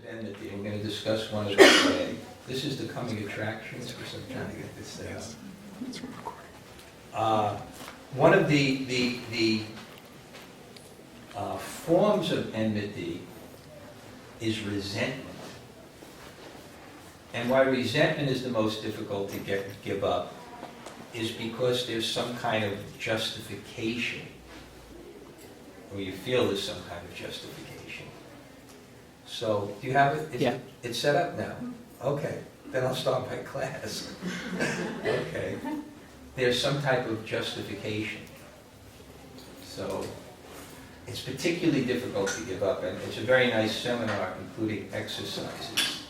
enmity. We're going to discuss one of them today. This is the coming attractions, because I'm trying to get this set up. One of the forms of enmity is resentment. And why resentment is the most difficult to give up is because there's some kind of justification, or you feel there's some kind of justification. So, do you have it? Yeah. It's set up now? Okay. Then I'll start my class. Okay. There's some type of justification. So, it's particularly difficult to give up, and it's a very nice seminar, including exercises.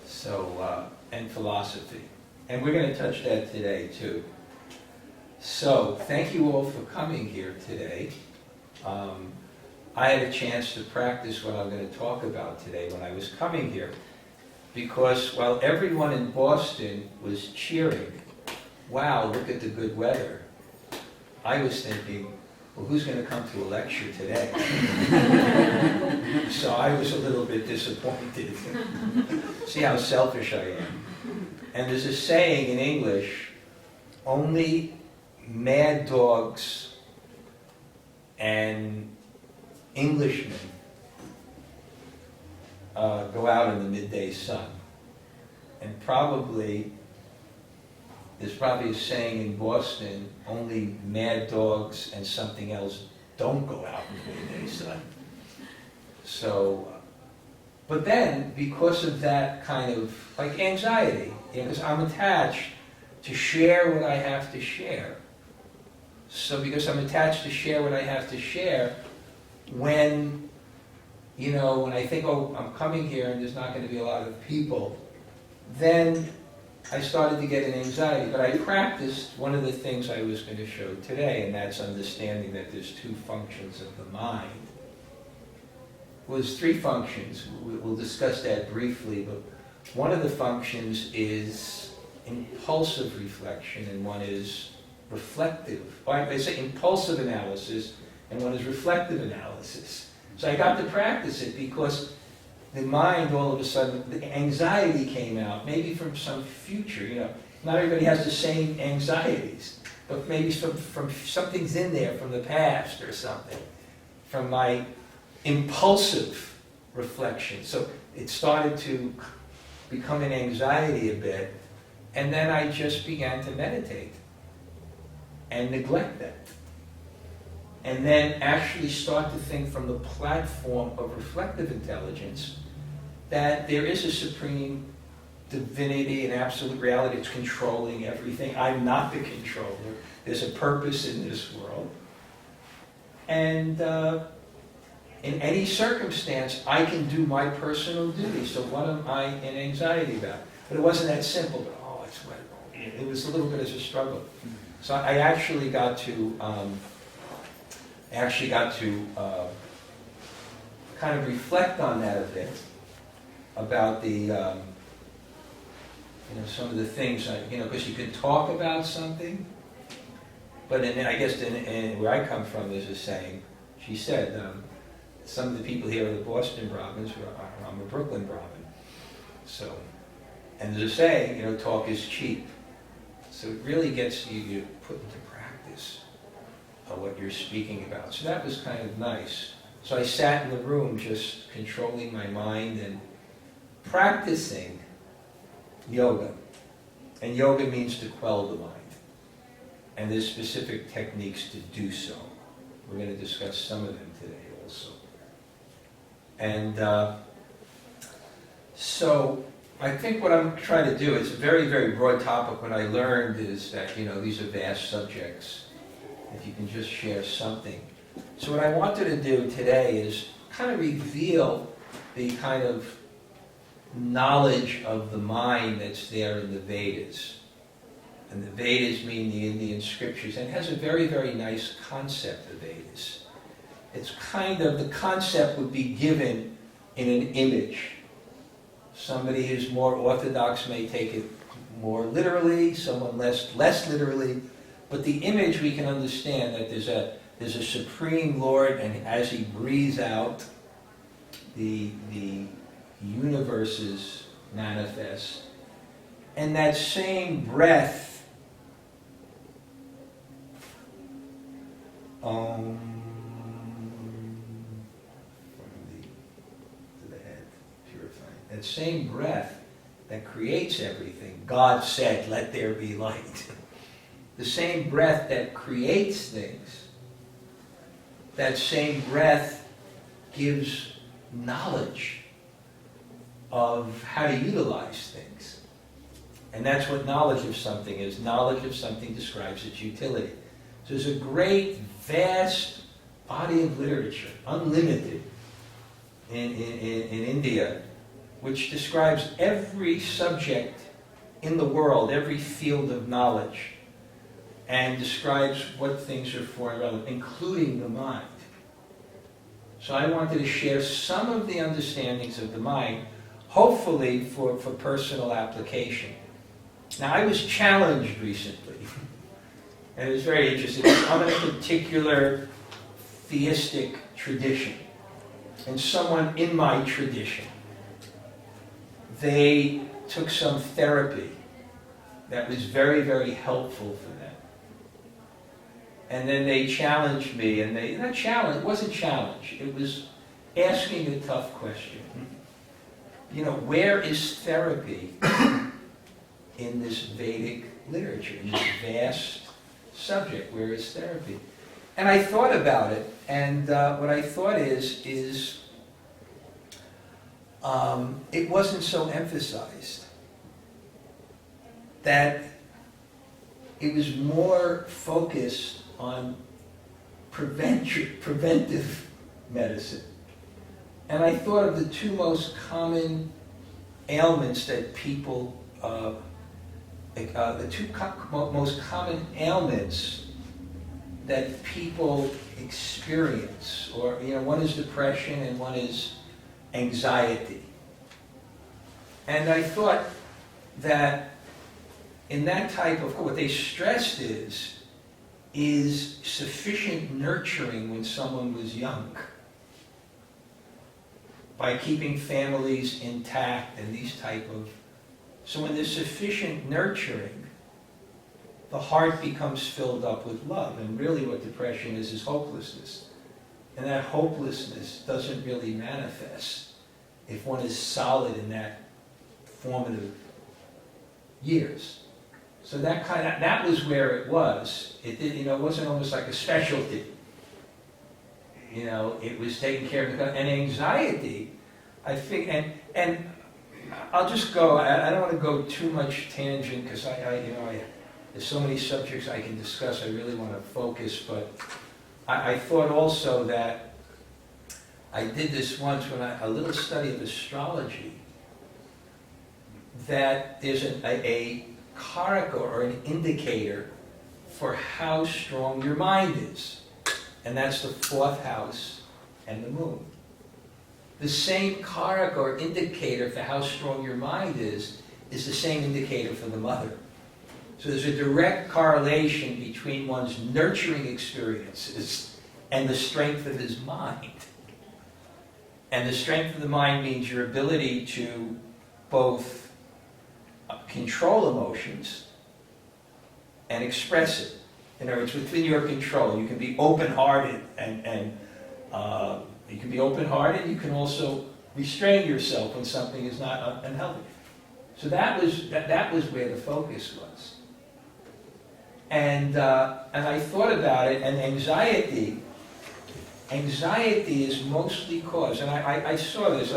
So, and philosophy. And we're going to touch that today, too. So, thank you all for coming here today. I had a chance to practice what I'm going to talk about today when I was coming here, because while everyone in Boston was cheering, wow, look at the good weather, I was thinking, well, who's going to come to a lecture today? So I was a little bit disappointed. See how selfish I am. And there's a saying in English, only mad dogs and Englishmen go out in the midday sun. And there's probably a saying in Boston, only mad dogs and something else don't go out in the midday sun. So, but then, because of that kind of, like anxiety, because I'm attached to share what I have to share. So because I'm attached to share what I have to share, when I think, oh, I'm coming here and there's not going to be a lot of people, then I started to get an anxiety. But I practiced one of the things I was going to show today, and that's understanding that there's two functions of the mind. Well, there's three functions. We'll discuss that briefly, but one of the functions is impulsive reflection, and one is reflective. I say impulsive analysis, and one is reflective analysis. So I got to practice it because the mind, all of a sudden, the anxiety came out, maybe from some future, Not everybody has the same anxieties, but maybe from something's in there from the past or something, from my impulsive reflection. So it started to become an anxiety a bit, and then I just began to meditate and neglect that. And then actually start to think from the platform of reflective intelligence that there is a supreme divinity and absolute reality that's controlling everything. I'm not the controller. There's a purpose in this world. And in any circumstance, I can do my personal duty. So what am I in anxiety about? But it wasn't that simple. It was a little bit of a struggle. So I actually got to kind of reflect on that a bit, about the, some of the things, because you can talk about something, but I guess in where I come from, there's a saying. She said, some of the people here are the Boston Brahmins, I'm a Brooklyn Brahmin. So, and there's a saying, talk is cheap. So it really gets you to put into practice what you're speaking about. So that was kind of nice. So I sat in the room just controlling my mind and practicing yoga. And yoga means to quell the mind. And there's specific techniques to do so. We're going to discuss some of them today also. And so I think what I'm trying to do, it's a very, very broad topic. What I learned is that, these are vast subjects. If you can just share something. So what I wanted to do today is kind of reveal the kind of knowledge of the mind that's there in the Vedas. And the Vedas mean the Indian scriptures, and it has a very, very nice concept of Vedas. It's kind of, the concept would be given in an image. Somebody who's more orthodox may take it more literally, someone less literally, but the image we can understand that there's a supreme Lord, and as he breathes out, the universes manifest. And that same breath, from the head, purifying. That same breath that creates everything. God said, let there be light. The same breath that creates things, that same breath gives knowledge of how to utilize things. And that's what knowledge of something is. Knowledge of something describes its utility. So there's a great, vast body of literature, unlimited, in India, which describes every subject in the world, every field of knowledge, and describes what things are for and relevant, including the mind. So I wanted to share some of the understandings of the mind, hopefully for personal application. Now, I was challenged recently, and it was very interesting. I'm in a particular theistic tradition, and someone in my tradition, they took some therapy that was very, very helpful for them. And then they challenged me, and it wasn't challenge, it was asking a tough question. You know, where is therapy in this Vedic literature, in this vast subject? Where is therapy? And I thought about it, and what I thought is it wasn't so emphasized. That it was more focused on preventive medicine. And I thought of the two most common ailments that people, most common ailments that people experience, or one is depression and one is anxiety. And I thought that in that type of, what they stressed is sufficient nurturing when someone was young, by keeping families intact and these type of, so when there's sufficient nurturing, the heart becomes filled up with love. And really what depression is hopelessness. And that hopelessness doesn't really manifest if one is solid in that formative years. So that was where it was. It did, it wasn't almost like a specialty. It was taking care of and anxiety. I think, and I'll just go. I don't want to go too much tangent because there's so many subjects I can discuss. I really want to focus, but I thought also that I did this once when a little study of astrology. That there's a karaka or an indicator for how strong your mind is. And that's the fourth house and the moon. The same karaka or indicator for how strong your mind is the same indicator for the mother. So there's a direct correlation between one's nurturing experiences and the strength of his mind. And the strength of the mind means your ability to both control emotions and express it. In other words, within your control. You can be open-hearted and you can be open-hearted. You can also restrain yourself when something is not unhealthy. So that was where the focus was. And I thought about it, and anxiety is mostly caused, and I saw this.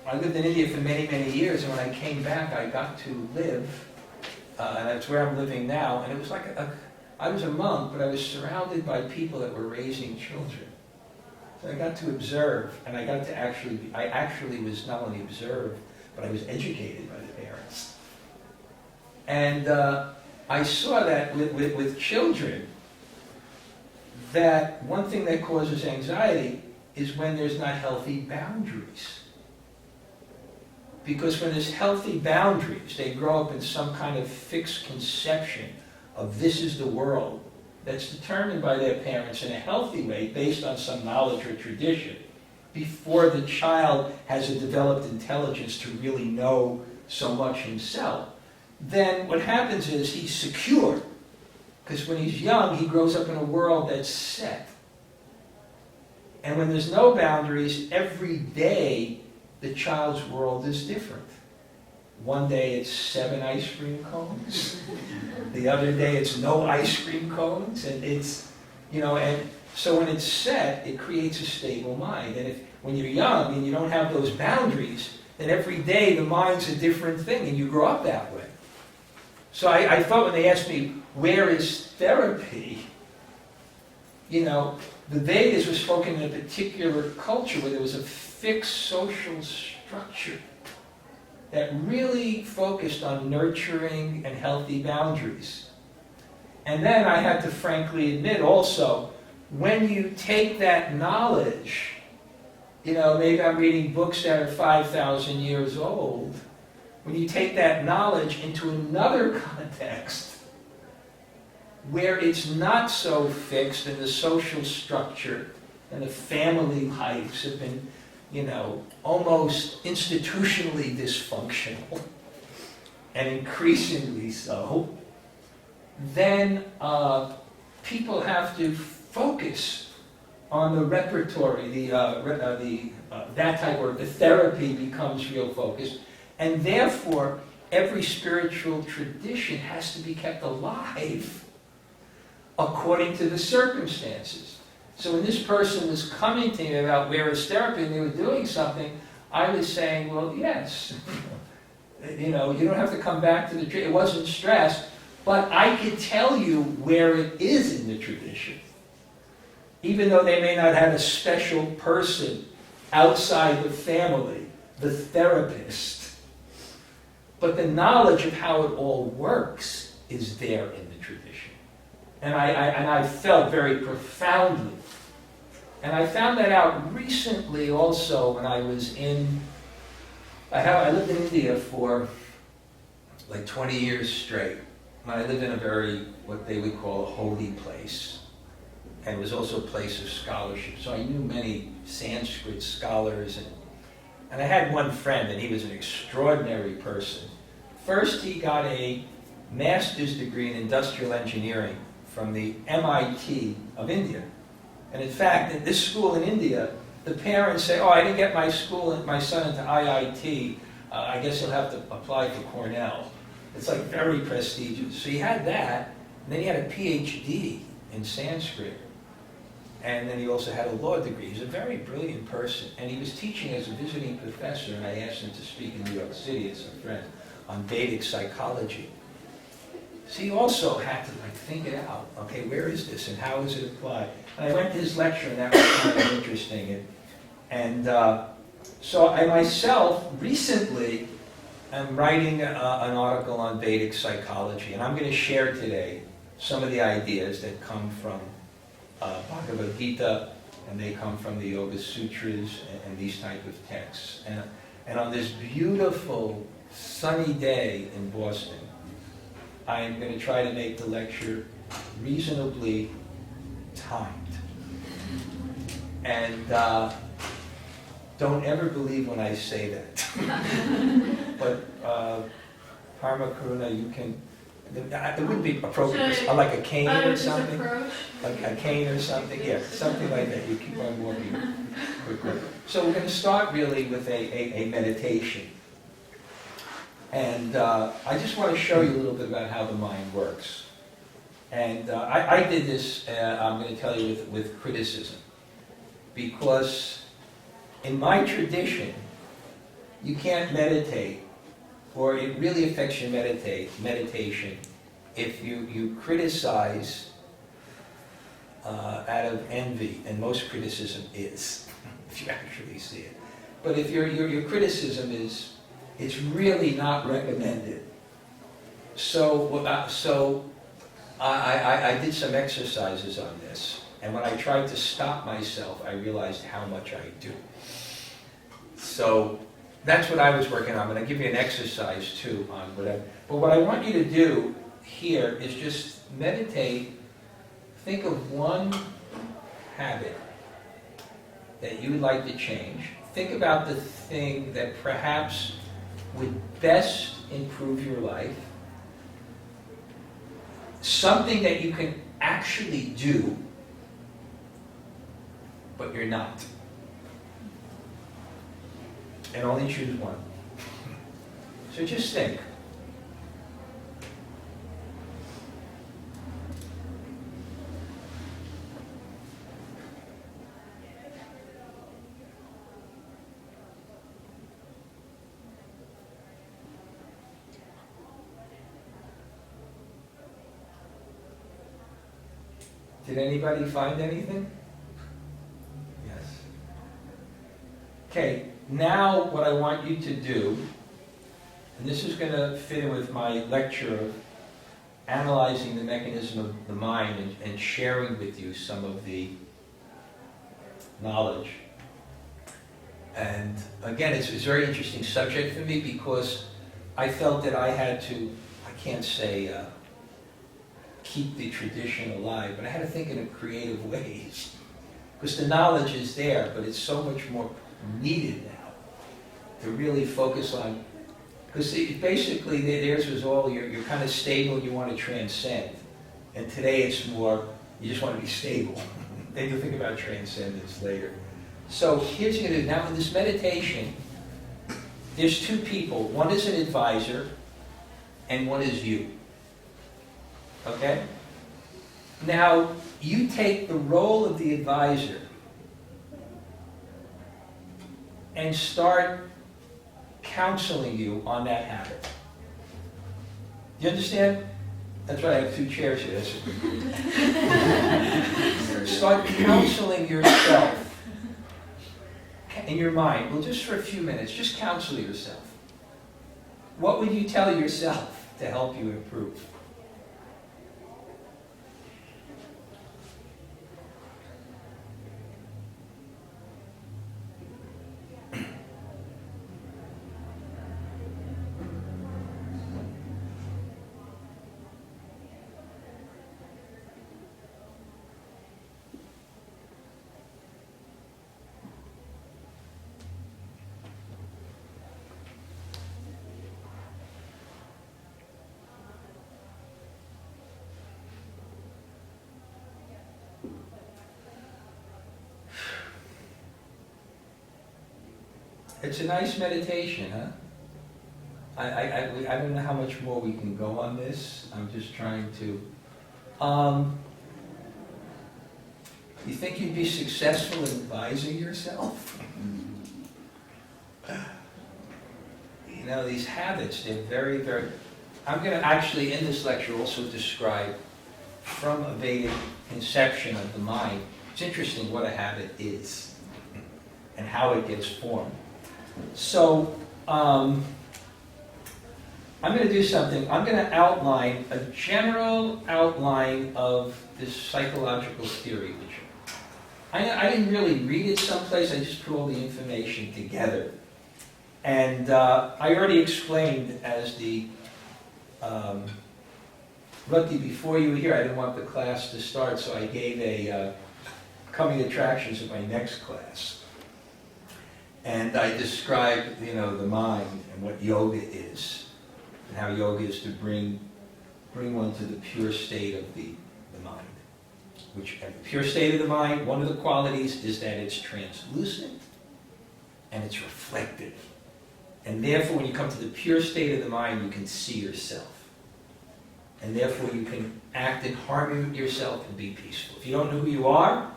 I lived in India for many, many years, and when I came back, I got to live, and that's where I'm living now, and it was like I was a monk, but I was surrounded by people that were raising children. So I got to observe, and I got to I actually was not only observed, but I was educated by the parents. And I saw that with children, that one thing that causes anxiety is when there's not healthy boundaries. Because when there's healthy boundaries, they grow up in some kind of fixed conception of this is the world that's determined by their parents in a healthy way based on some knowledge or tradition. before the child has a developed intelligence to really know so much himself, then what happens is he's secure. Because when he's young, he grows up in a world that's set. And when there's no boundaries, every day the child's world is different. One day it's 7 ice cream cones. The other day it's no ice cream cones. And it's, and so when it's set, it creates a stable mind. And when you're young and you don't have those boundaries, then every day the mind's a different thing and you grow up that way. So I thought when they asked me, where is therapy? The Vedas was spoken in a particular culture where there was a fixed social structure that really focused on nurturing and healthy boundaries. And then I had to frankly admit also, when you take that knowledge, maybe I'm reading books that are 5,000 years old, when you take that knowledge into another context, where it's not so fixed and the social structure and the family lives have been, almost institutionally dysfunctional and increasingly so, then people have to focus on the repertory, that type of, the therapy becomes real focus, and therefore every spiritual tradition has to be kept alive according to the circumstances. So when this person was coming to me about where is therapy and they were doing something, I was saying, well, yes. You don't have to come back to the tradition. It wasn't stress, but I could tell you where it is in the tradition. Even though they may not have a special person outside the family, the therapist. But the knowledge of how it all works is there in the tradition. And I felt very profoundly. And I found that out recently also when I was I lived in India for like 20 years straight. I lived in what they would call a holy place. And it was also a place of scholarship. So I knew many Sanskrit scholars. And I had one friend, and he was an extraordinary person. First, he got a master's degree in industrial engineering from the MIT of India. And in fact, in this school in India, the parents say, I didn't get my son into IIT, I guess he'll have to apply for Cornell. It's like very prestigious. So he had that, and then he had a PhD in Sanskrit. And then he also had a law degree. He's a very brilliant person. And he was teaching as a visiting professor, and I asked him to speak in New York City as a friend on Vedic psychology. So he also had to think it out. Okay, where is this and how is it applied? And I went to his lecture and that was kind of interesting. So I myself recently am writing an article on Vedic psychology, and I'm going to share today some of the ideas that come from Bhagavad-gita, and they come from the Yoga Sutras and these type of texts. And on this beautiful sunny day in Boston, I am going to try to make the lecture reasonably timed. And don't ever believe when I say that. But Parma Karuna, you can, it wouldn't be appropriate, like a cane or something. Like a cane or something, yeah, something like that. You keep on walking quickly. So we're going to start really with a meditation. And I just want to show you a little bit about how the mind works. And I did this, I'm going to tell you, with criticism. Because in my tradition, you can't meditate, or it really affects your meditation if you criticize out of envy, and most criticism is, if you actually see it. But if your criticism is, it's really not recommended. So I did some exercises on this, and when I tried to stop myself, I realized how much I do. So that's what I was working on. I'm going to give you an exercise too on whatever. But what I want you to do here is just meditate. Think of one habit that you would like to change. Think about the thing that perhaps would best improve your life. Something that you can actually do, but you're not. And only choose one. So just think. Did anybody find anything? Yes. Okay, now what I want you to do, and this is going to fit in with my lecture of analyzing the mechanism of the mind and sharing with you some of the knowledge. And again, it's a very interesting subject for me because I felt that I had to, I can't say keep the tradition alive, but I had to think in creative ways. Because the knowledge is there, but it's so much more needed now to really focus on, because basically theirs was all, you're kind of stable, you want to transcend. And today it's more, you just want to be stable. Then you'll think about transcendence later. So here's what you're going to do. Now in this meditation, there's two people. One is an advisor, and one is you. Okay? Now, you take the role of the advisor and start counseling you on that habit. Do you understand? That's why I have two chairs here. Start counseling yourself in your mind. Well, just for a few minutes, just counsel yourself. What would you tell yourself to help you improve? It's a nice meditation, huh? I don't know how much more we can go on this. I'm just trying to... you think you'd be successful in advising yourself? You know, these habits, they're very, very... I'm going to actually, in this lecture, also describe from a Vedic conception of the mind. It's interesting what a habit is and how it gets formed. So, I'm going to do something. I'm going to outline a general outline of this psychological theory. Which I didn't really read it someplace. I just put all the information together. And I already explained as the Bhakti, before you were here, I didn't want the class to start, so I gave a coming attractions of my next class. And I described, you know, the mind and what yoga is, and how yoga is to bring one to the pure state of the mind. Which, at the pure state of the mind, one of the qualities is that it's translucent and it's reflective. And therefore, when you come to the pure state of the mind, you can see yourself. And therefore, you can act in harmony with yourself and be peaceful. If you don't know who you are,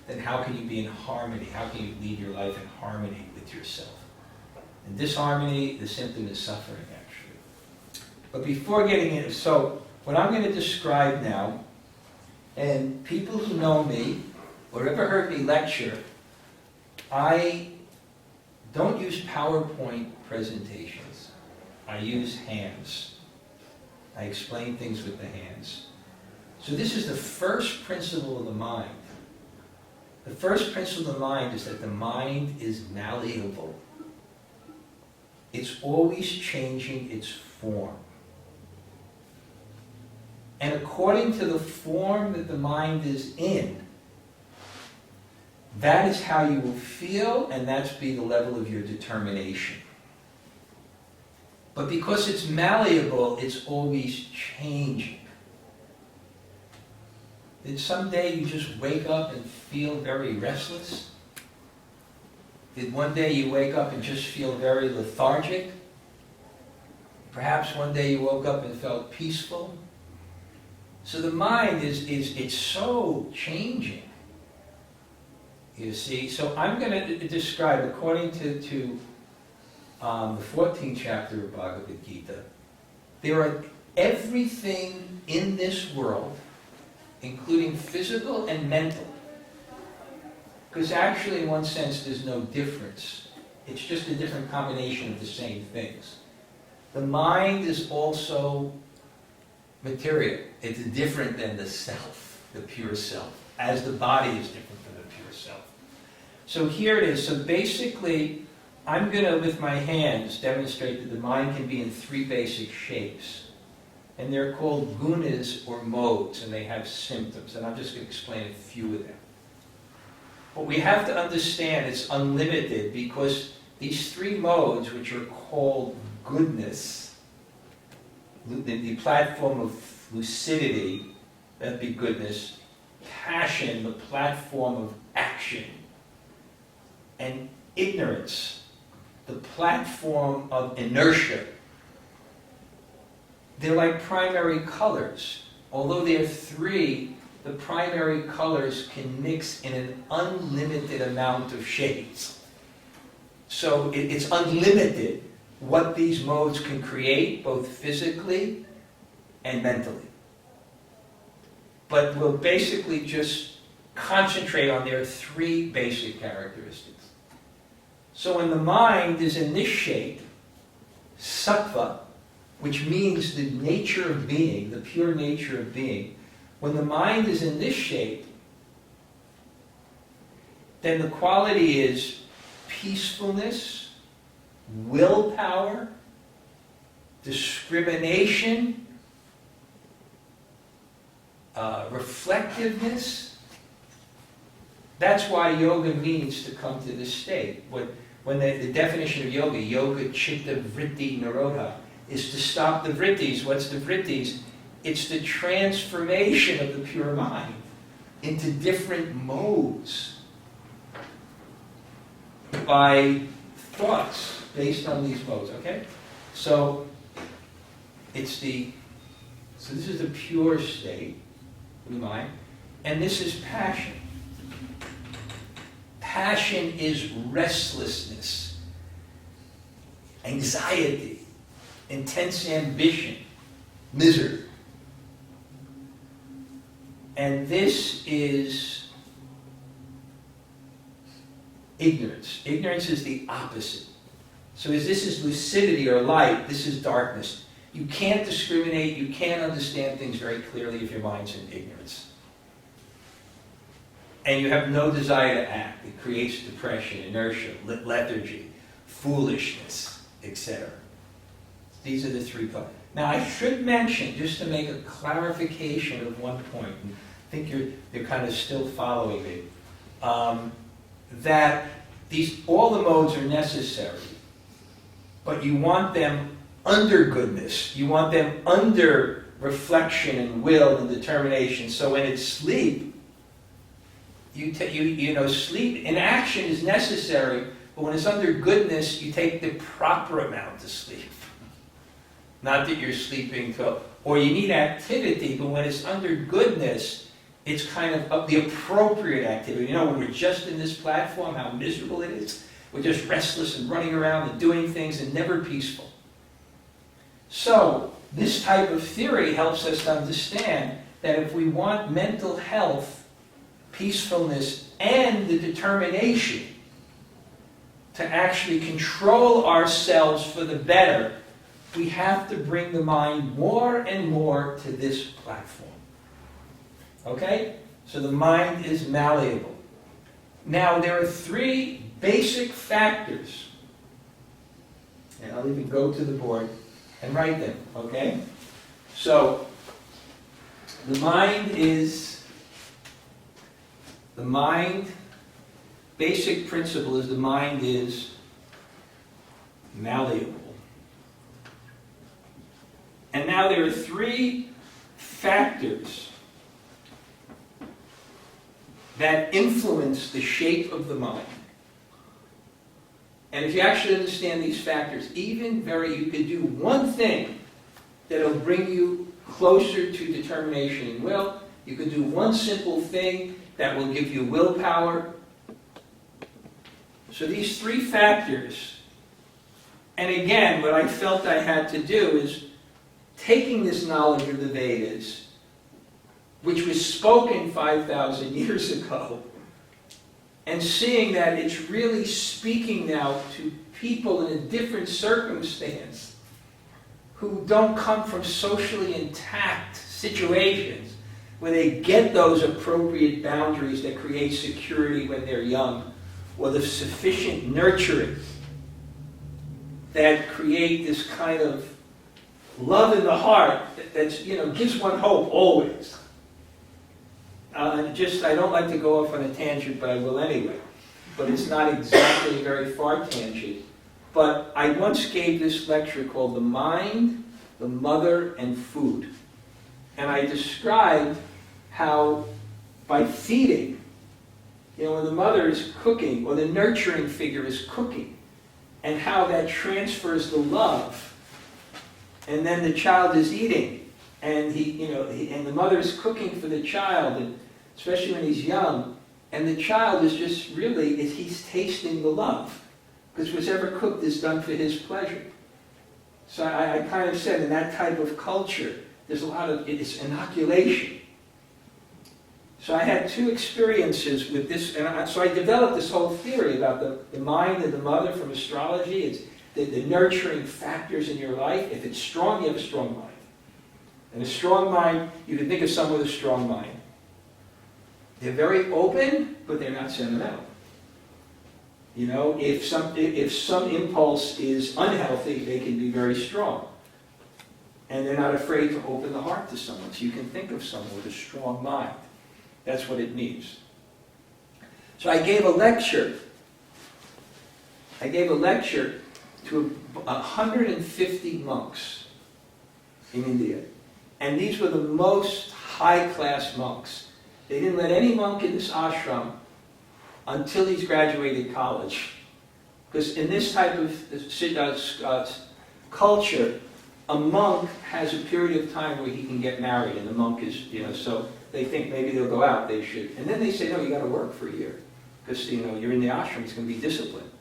then how can you be in harmony? How can you lead your life in harmony with yourself? In disharmony, the symptom is suffering, actually. But before getting into, so what I'm going to describe now, and people who know me or ever heard me lecture, I don't use PowerPoint presentations. I use hands. I explain things with the hands. So this is the first principle of the mind. The first principle of the mind is that the mind is malleable. It's always changing its form. And according to the form that the mind is in, that is how you will feel, and that's be the level of your determination. But because it's malleable, it's always changing. Did someday you just wake up and feel very restless? Did one day you wake up and just feel very lethargic? Perhaps one day you woke up and felt peaceful? So the mind it's so changing. You see, so I'm going to describe, according to the 14th chapter of Bhagavad-gita, there are everything in this world, including physical and mental, because actually in one sense there's no difference. It's just a different combination of the same things. The mind is also material. It's different than the self, the pure self, as the body is different from the pure self. So here it is. So basically, I'm going to, with my hands, demonstrate that the mind can be in three basic shapes. And they're called gunas or modes, and they have symptoms. And I'm just going to explain a few of them. But we have to understand it's unlimited, because these three modes, which are called goodness, the platform of lucidity, that'd be goodness, passion, the platform of action, and ignorance, the platform of inertia. They're like primary colors. Although there are three, the primary colors can mix in an unlimited amount of shades. So it's unlimited what these modes can create, both physically and mentally. But we'll basically just concentrate on their three basic characteristics. So when the mind is in this shape, sattva, which means the nature of being, the pure nature of being, when the mind is in this shape, then the quality is peacefulness, willpower, discrimination, reflectiveness. That's why yoga means to come to this state. When the definition of yoga chitta vritti nirodha, is to stop the vrittis. What's the vrittis? It's the transformation of the pure mind into different modes by thoughts based on these modes, okay? So this is the pure state of the mind, and this is passion. Passion is restlessness, anxiety, intense ambition, misery. And this is ignorance. Ignorance is the opposite. So as this is lucidity or light, this is darkness. You can't discriminate, you can't understand things very clearly if your mind's in ignorance. And you have no desire to act. It creates depression, inertia, lethargy, foolishness, etc. These are the three thoughts. Now I should mention, just to make a clarification of one point, and I think you're kind of still following me, that all the modes are necessary, but you want them under goodness. You want them under reflection and will and determination. So when it's sleep, sleep in action is necessary, but when it's under goodness, you take the proper amount of sleep. Not that you're sleeping or you need activity, but when it's under goodness, it's kind of the appropriate activity. When we're just in this platform, how miserable it is. We're just restless and running around and doing things and never peaceful. So, this type of theory helps us to understand that if we want mental health, peacefulness, and the determination to actually control ourselves for the better, we have to bring the mind more and more to this platform. Okay? So the mind is malleable. Now, there are three basic factors. And I'll even go to the board and write them, okay? So, the mind basic principle is the mind is malleable. And now there are three factors that influence the shape of the mind. And if you actually understand these factors, you could do one thing that'll bring you closer to determination and will. You could do one simple thing that will give you willpower. So these three factors, and again, what I felt I had to do is taking this knowledge of the Vedas, which was spoken 5,000 years ago, and seeing that it's really speaking now to people in a different circumstance who don't come from socially intact situations where they get those appropriate boundaries that create security when they're young, or the sufficient nurturing that create this kind of love in the heart that gives one hope always. I don't like to go off on a tangent, but I will anyway. But it's not exactly a very far tangent. But I once gave this lecture called The Mind, the Mother, and Food. And I described how by feeding, when the mother is cooking, or the nurturing figure is cooking, and how that transfers the love. And then the child is eating, and and the mother is cooking for the child, and especially when he's young, and the child is just he's tasting the love, because whatever cooked is done for his pleasure. So I kind of said in that type of culture, there's a lot of, it's inoculation. So I had two experiences with this, and so I developed this whole theory about the mind and the mother from astrology. It's the nurturing factors in your life. If it's strong, you have a strong mind. And a strong mind, you can think of someone with a strong mind. They're very open, but they're not sentimental. If some impulse is unhealthy, they can be very strong. And they're not afraid to open the heart to someone. So you can think of someone with a strong mind. That's what it means. So I gave a lecture. To 150 monks in India. And these were the most high-class monks. They didn't let any monk in this ashram until he's graduated college. Because in this type of culture, a monk has a period of time where he can get married, and the monk is, so they think maybe they'll go out, they should. And then they say, no, you got to work for a year. Because, you're in the ashram, it's going to be discipline.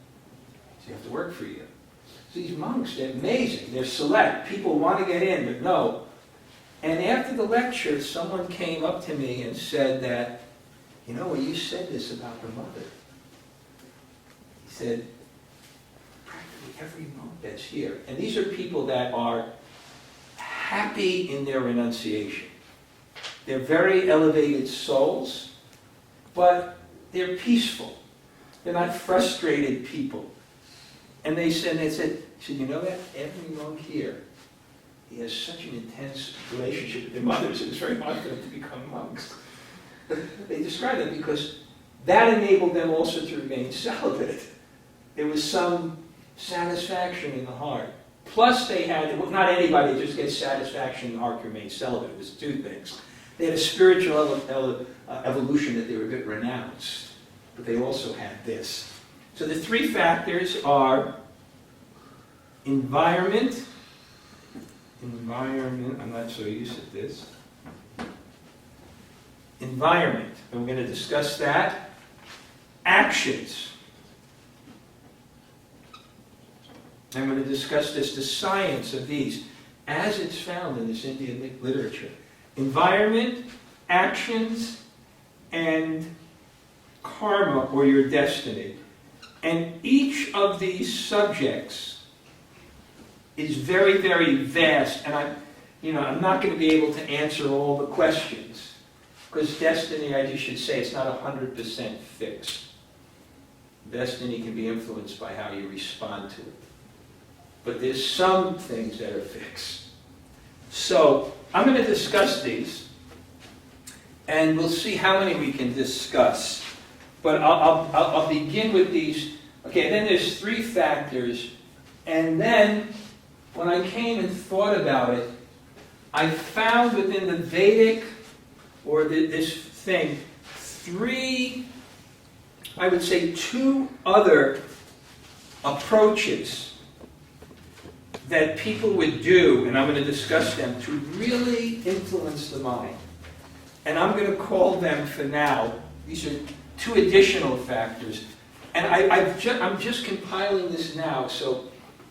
So you have to work for a year. So these monks, they're amazing. They're select. People want to get in, but no. And after the lecture, someone came up to me and said that, when you said this about the mother, he said, practically every monk that's here, and these are people that are happy in their renunciation. They're very elevated souls, but they're peaceful. They're not frustrated people. And they said, you know that? Every monk here, he has such an intense relationship with their mothers, it's very hard for them to become monks. They described it because that enabled them also to remain celibate. There was some satisfaction in the heart. Plus they had, not anybody just gets satisfaction in the heart to remain celibate. It was two things. They had a spiritual evolution that they were a bit renounced, but they also had this. So the three factors are environment, I'm not so used to this. Environment, and we're going to discuss that. Actions. I'm going to discuss the science of these as it's found in this Indian literature. Environment, actions, and karma, or your destiny. And each of these subjects is very, very vast, and I'm not going to be able to answer all the questions, because destiny, I just should say, it's not 100% fixed. Destiny can be influenced by how you respond to it. But there's some things that are fixed. So I'm going to discuss these, and we'll see how many we can discuss. But I'll begin with these. Okay, then there's 3 factors. And then, when I came and thought about it, I found within the Vedic, or this thing, 3, I would say 2 other approaches that people would do, and I'm going to discuss them, to really influence the mind. And I'm going to call them, for now, these are 2 additional factors. And I'm just compiling this now, so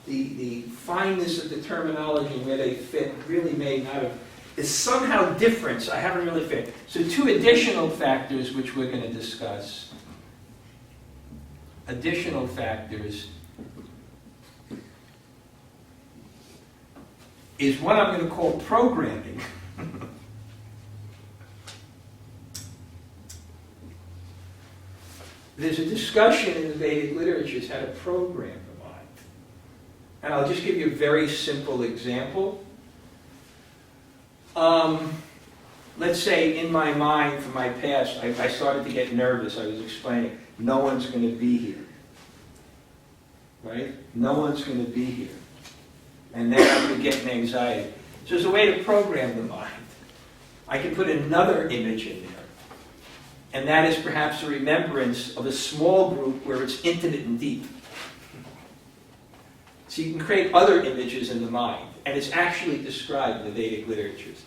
the fineness of the terminology and where they fit really may not have, is somehow different, so I haven't really fit. So 2 additional factors which we're going to discuss. Additional factors is what I'm going to call programming. There's a discussion in the Vedic literatures how to program the mind. And I'll just give you a very simple example. Let's say in my mind from my past, I started to get nervous. I was explaining, no one's going to be here. Right? No one's going to be here. And then I would get an anxiety. So there's a way to program the mind. I can put another image in there. And that is perhaps a remembrance of a small group where it's intimate and deep. So you can create other images in the mind. And it's actually described in the Vedic literatures.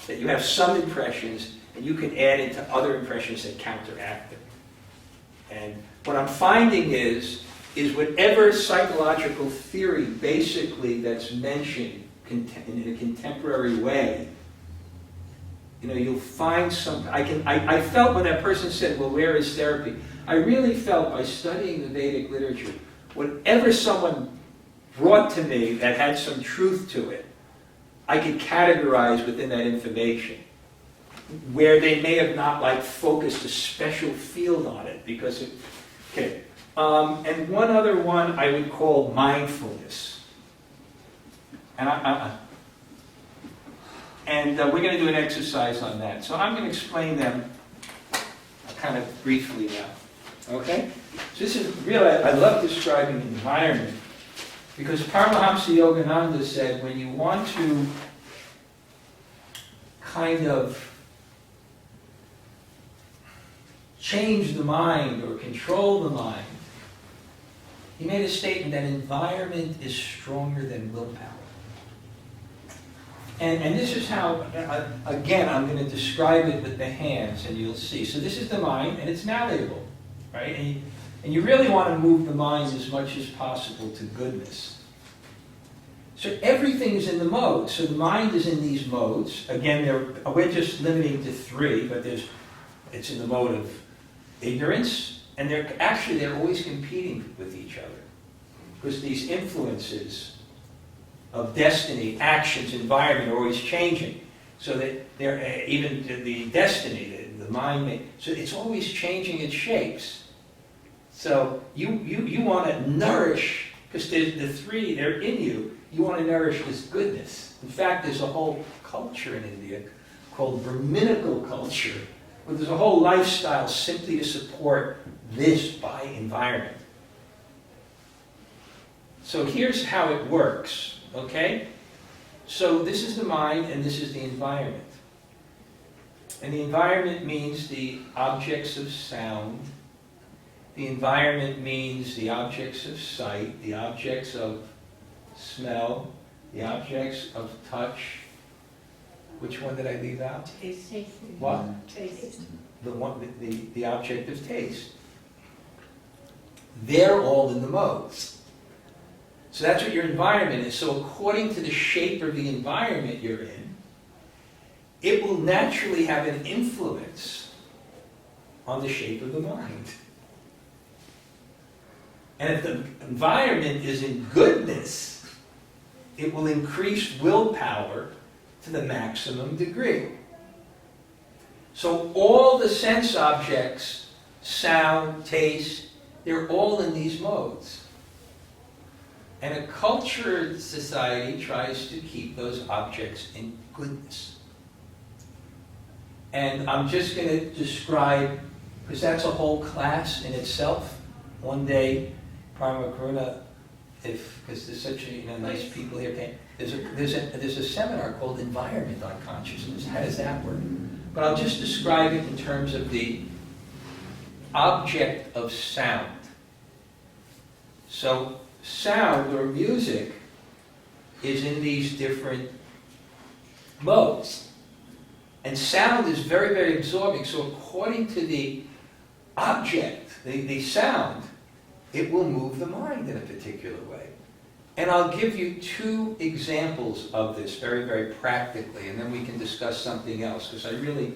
That you have some impressions, and you can add into other impressions that counteract them. And what I'm finding is whatever psychological theory basically that's mentioned in a contemporary way, you'll find some. I felt when that person said, well, where is therapy? I really felt by studying the Vedic literature, whatever someone brought to me that had some truth to it, I could categorize within that information, where they may have not focused a special field on it because it. Okay, and one other one I would call mindfulness, and we're going to do an exercise on that. So I'm going to explain them kind of briefly now. Okay? So this is really, I love describing environment because Paramahamsa Yogananda said when you want to kind of change the mind or control the mind, he made a statement that environment is stronger than willpower. And this is how, again, I'm going to describe it with the hands, and you'll see. So this is the mind, and it's malleable, right? And you really want to move the mind as much as possible to goodness. So everything is in the modes. So the mind is in these modes. Again, we're just limiting to 3, but it's in the mode of ignorance, and they're always competing with each other. Because these influences of destiny, actions, environment are always changing. So that they're even the destiny, the mind, so it's always changing its shapes. So you want to nourish, because the 3, they're in you, you want to nourish this goodness. In fact, there's a whole culture in India called Brahminical culture, where there's a whole lifestyle simply to support this by environment. So here's how it works. Okay? So this is the mind and this is the environment. And the environment means the objects of sound. The environment means the objects of sight, the objects of smell, the objects of touch. Which one did I leave out? Taste. What? Taste. The object of taste. They're all in the modes. So that's what your environment is. So according to the shape of the environment you're in, it will naturally have an influence on the shape of the mind. And if the environment is in goodness, it will increase willpower to the maximum degree. So all the sense objects, sound, taste, they're all in these modes. And a cultured society tries to keep those objects in goodness. And I'm just going to describe because that's a whole class in itself. One day, Parama Karuna, because there's such nice people here, there's a seminar called Environment on Consciousness. How does that work? But I'll just describe it in terms of the object of sound. So sound or music is in these different modes. And sound is very, very absorbing. So according to the object, the sound, it will move the mind in a particular way. And I'll give you two examples of this very, very practically, and then we can discuss something else, because I really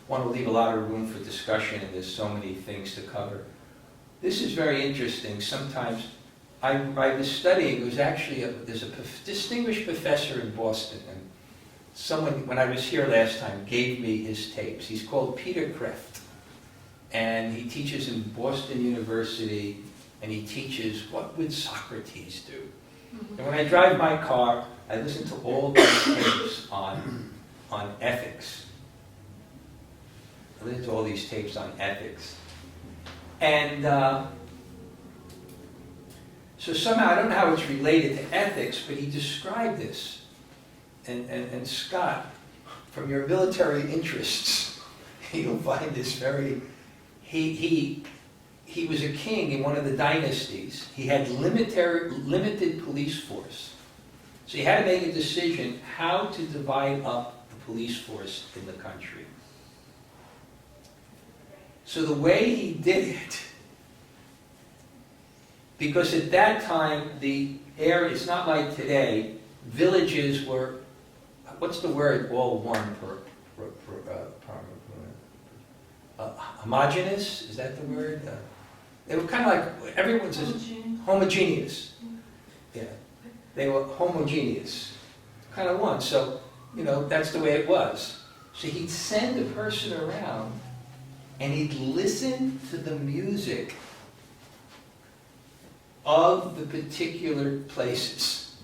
want to leave a lot of room for discussion, and there's so many things to cover. This is very interesting. Sometimes I was studying, there's a distinguished professor in Boston, and someone, when I was here last time, gave me his tapes. He's called Peter Kreeft, and he teaches in Boston University, and he teaches what would Socrates do. And when I drive my car, I listen to all these tapes on ethics. I listen to all these tapes on ethics. And so somehow, I don't know how it's related to ethics, but he described this. And Scott, from your military interests, you'll find this very... He was a king in one of the dynasties. He had limited police force. So he had to make a decision how to divide up the police force in the country. So the way he did it, because at that time, the area, it's not like today, villages were, what's the word, all one homogeneous? Is that the word? They were kind of like, everyone's homogeneous. Yeah, they were homogeneous, kind of one. So, that's the way it was. So he'd send a person around, and he'd listen to the music of the particular places.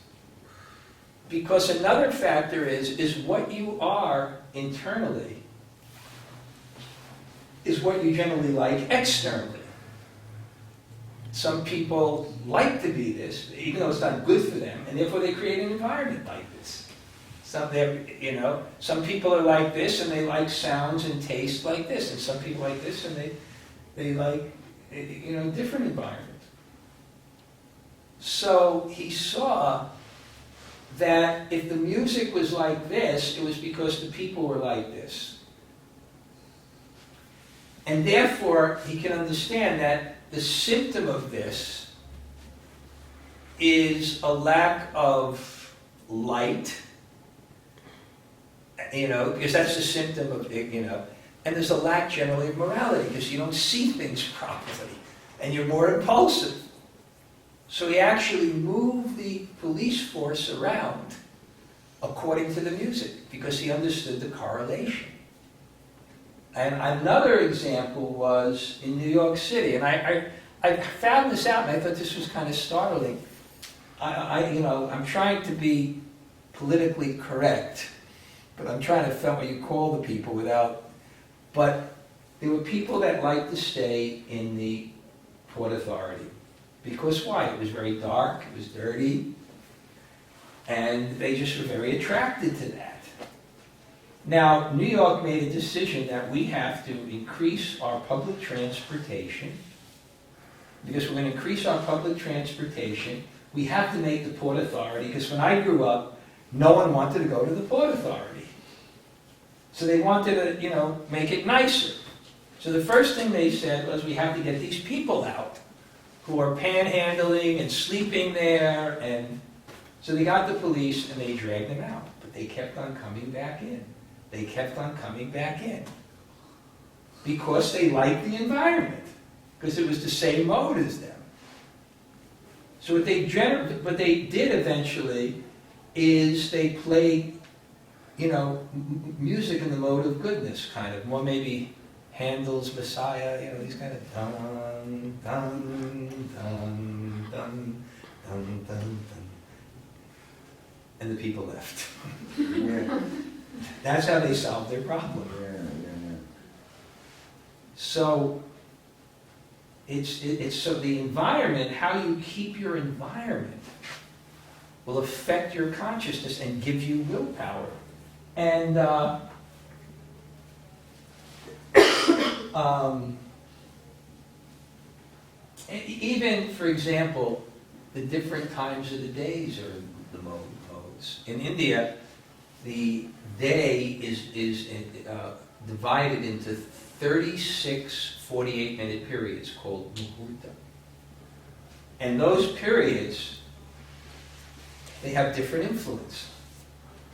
Because another factor is what you are internally is what you generally like externally. Some people like to be this, even though it's not good for them, and therefore they create an environment like this. Some people are like this, and they like sounds and taste like this, and some people like this, and they like, different environment. So he saw that if the music was like this, it was because the people were like this. And therefore, he can understand that the symptom of this is a lack of light, because that's the symptom of, and there's a lack generally of morality, because you don't see things properly, and you're more impulsive. So he actually moved the police force around according to the music, because he understood the correlation. And another example was in New York City, and I found this out, and I thought this was kind of startling. I'm trying to be politically correct, but I'm trying to find what you call the people without. But there were people that liked to stay in the Port Authority. Because why? It was very dark, it was dirty, and they just were very attracted to that. Now, New York made a decision that we have to increase our public transportation. Because we're going to increase our public transportation, we have to make the Port Authority, because when I grew up, no one wanted to go to the Port Authority. So they wanted to, make it nicer. So the first thing they said was, we have to get these people out who are panhandling and sleeping there, and so they got the police and they dragged them out. But they kept on coming back in. They kept on coming back in. Because they liked the environment. Because it was the same mode as them. So what they did eventually is they played, music in the mode of goodness, kind of. More maybe Handel's Messiah, these kind of dun, dun, dun, dun, dun, dun, dun. And the people left. Yeah. That's how they solved their problem. Yeah. So it's so the environment, how you keep your environment, will affect your consciousness and give you willpower. And even, for example, the different times of the days are the modes. In India, the day is divided into 36 48-minute periods called muhurta. And those periods, they have different influence.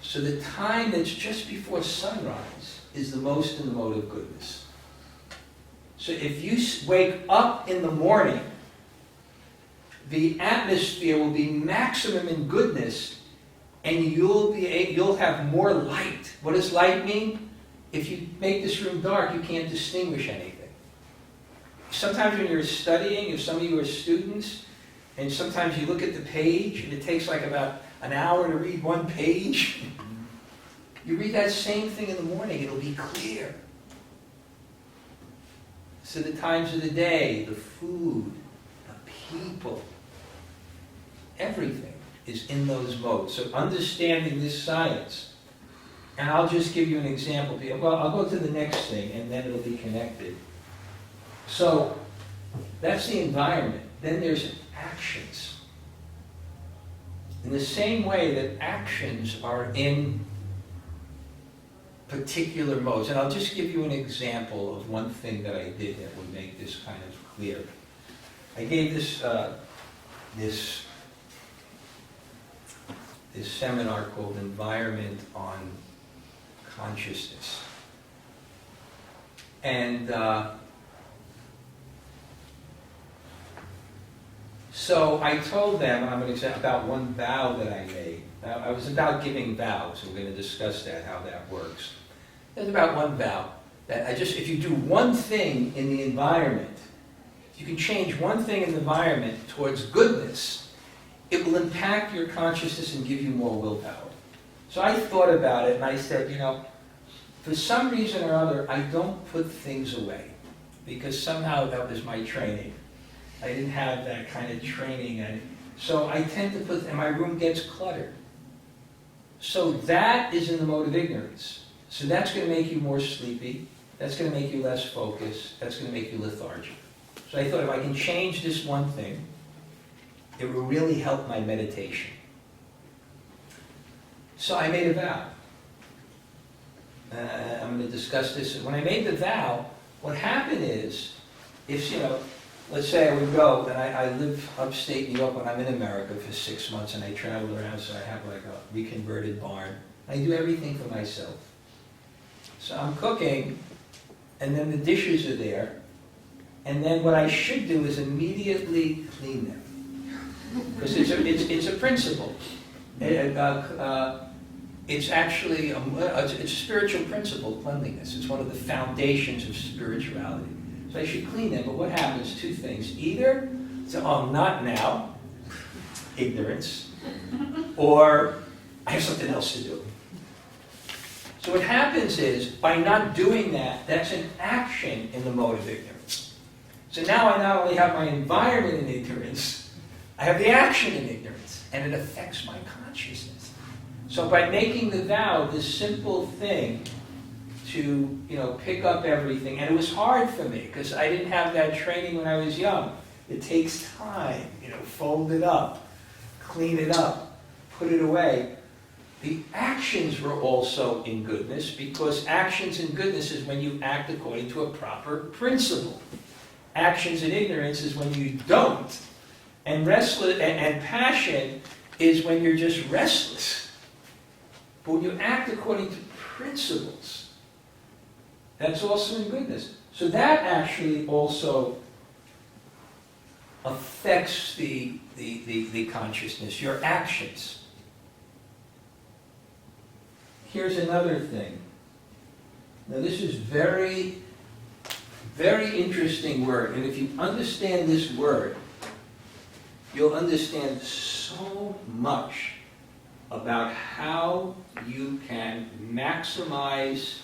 So the time that's just before sunrise is the most in the mode of goodness. So if you wake up in the morning, the atmosphere will be maximum in goodness, and you'll have more light. What does light mean? If you make this room dark, you can't distinguish anything. Sometimes when you're studying, if some of you are students, and sometimes you look at the page, and it takes like about an hour to read one page, you read that same thing in the morning, it'll be clear. So the times of the day, the food, the people, everything is in those modes. So understanding this science, and I'll just give you an example. Well, I'll go to the next thing, and then it'll be connected. So that's the environment. Then there's actions. In the same way that actions are in particular modes. And I'll just give you an example of one thing that I did that would make this kind of clear. I gave this seminar called Environment on Consciousness. And so I told them, I'm going to about one vow that I made. Now, I was about giving vows, and we're going to discuss that, how that works. There's about one vow that if you do one thing in the environment, if you can change one thing in the environment towards goodness, it will impact your consciousness and give you more willpower. So I thought about it, and I said, for some reason or other, I don't put things away, because somehow that was my training. I didn't have that kind of training, and so I tend to put, and my room gets cluttered. So that is in the mode of ignorance. So that's going to make you more sleepy. That's going to make you less focused. That's going to make you lethargic. So I thought if I can change this one thing, it will really help my meditation. So I made a vow. I'm going to discuss this. When I made the vow, what happened is, if, let's say I would go, and I live upstate New York when I'm in America for 6 months, and I travel around, so I have like a reconverted barn. I do everything for myself. So I'm cooking, and then the dishes are there, and then what I should do is immediately clean them. Because it's a principle. It's actually it's a spiritual principle, cleanliness. It's one of the foundations of spirituality. So I should clean them, but what happens? Two things. Either, not now, ignorance, or I have something else to do. So what happens is, by not doing that, that's an action in the mode of ignorance. So now I not only have my environment in ignorance, I have the action in ignorance, and it affects my consciousness. So by making the vow, this simple thing to, pick up everything, and it was hard for me, because I didn't have that training when I was young. It takes time, fold it up, clean it up, put it away. The actions were also in goodness, because actions in goodness is when you act according to a proper principle. Actions in ignorance is when you don't. And restless and passion is when you're just restless. But when you act according to principles, that's also in goodness. So that actually also affects the consciousness, your actions. Here's another thing. Now this is very, very interesting word. And if you understand this word, you'll understand so much about how you can maximize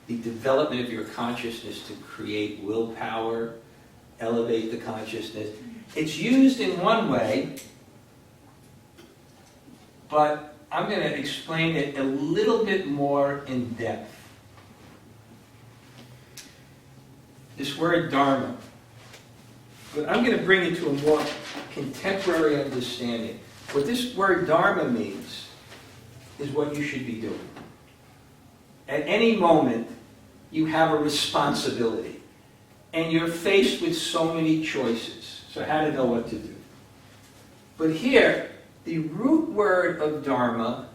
the development of your consciousness to create willpower, elevate the consciousness. It's used in one way, but I'm going to explain it a little bit more in depth. This word Dharma, but I'm going to bring it to a more contemporary understanding. What this word Dharma means is what you should be doing. At any moment, you have a responsibility, and you're faced with so many choices. So how to know what to do. But here, the root word of Dharma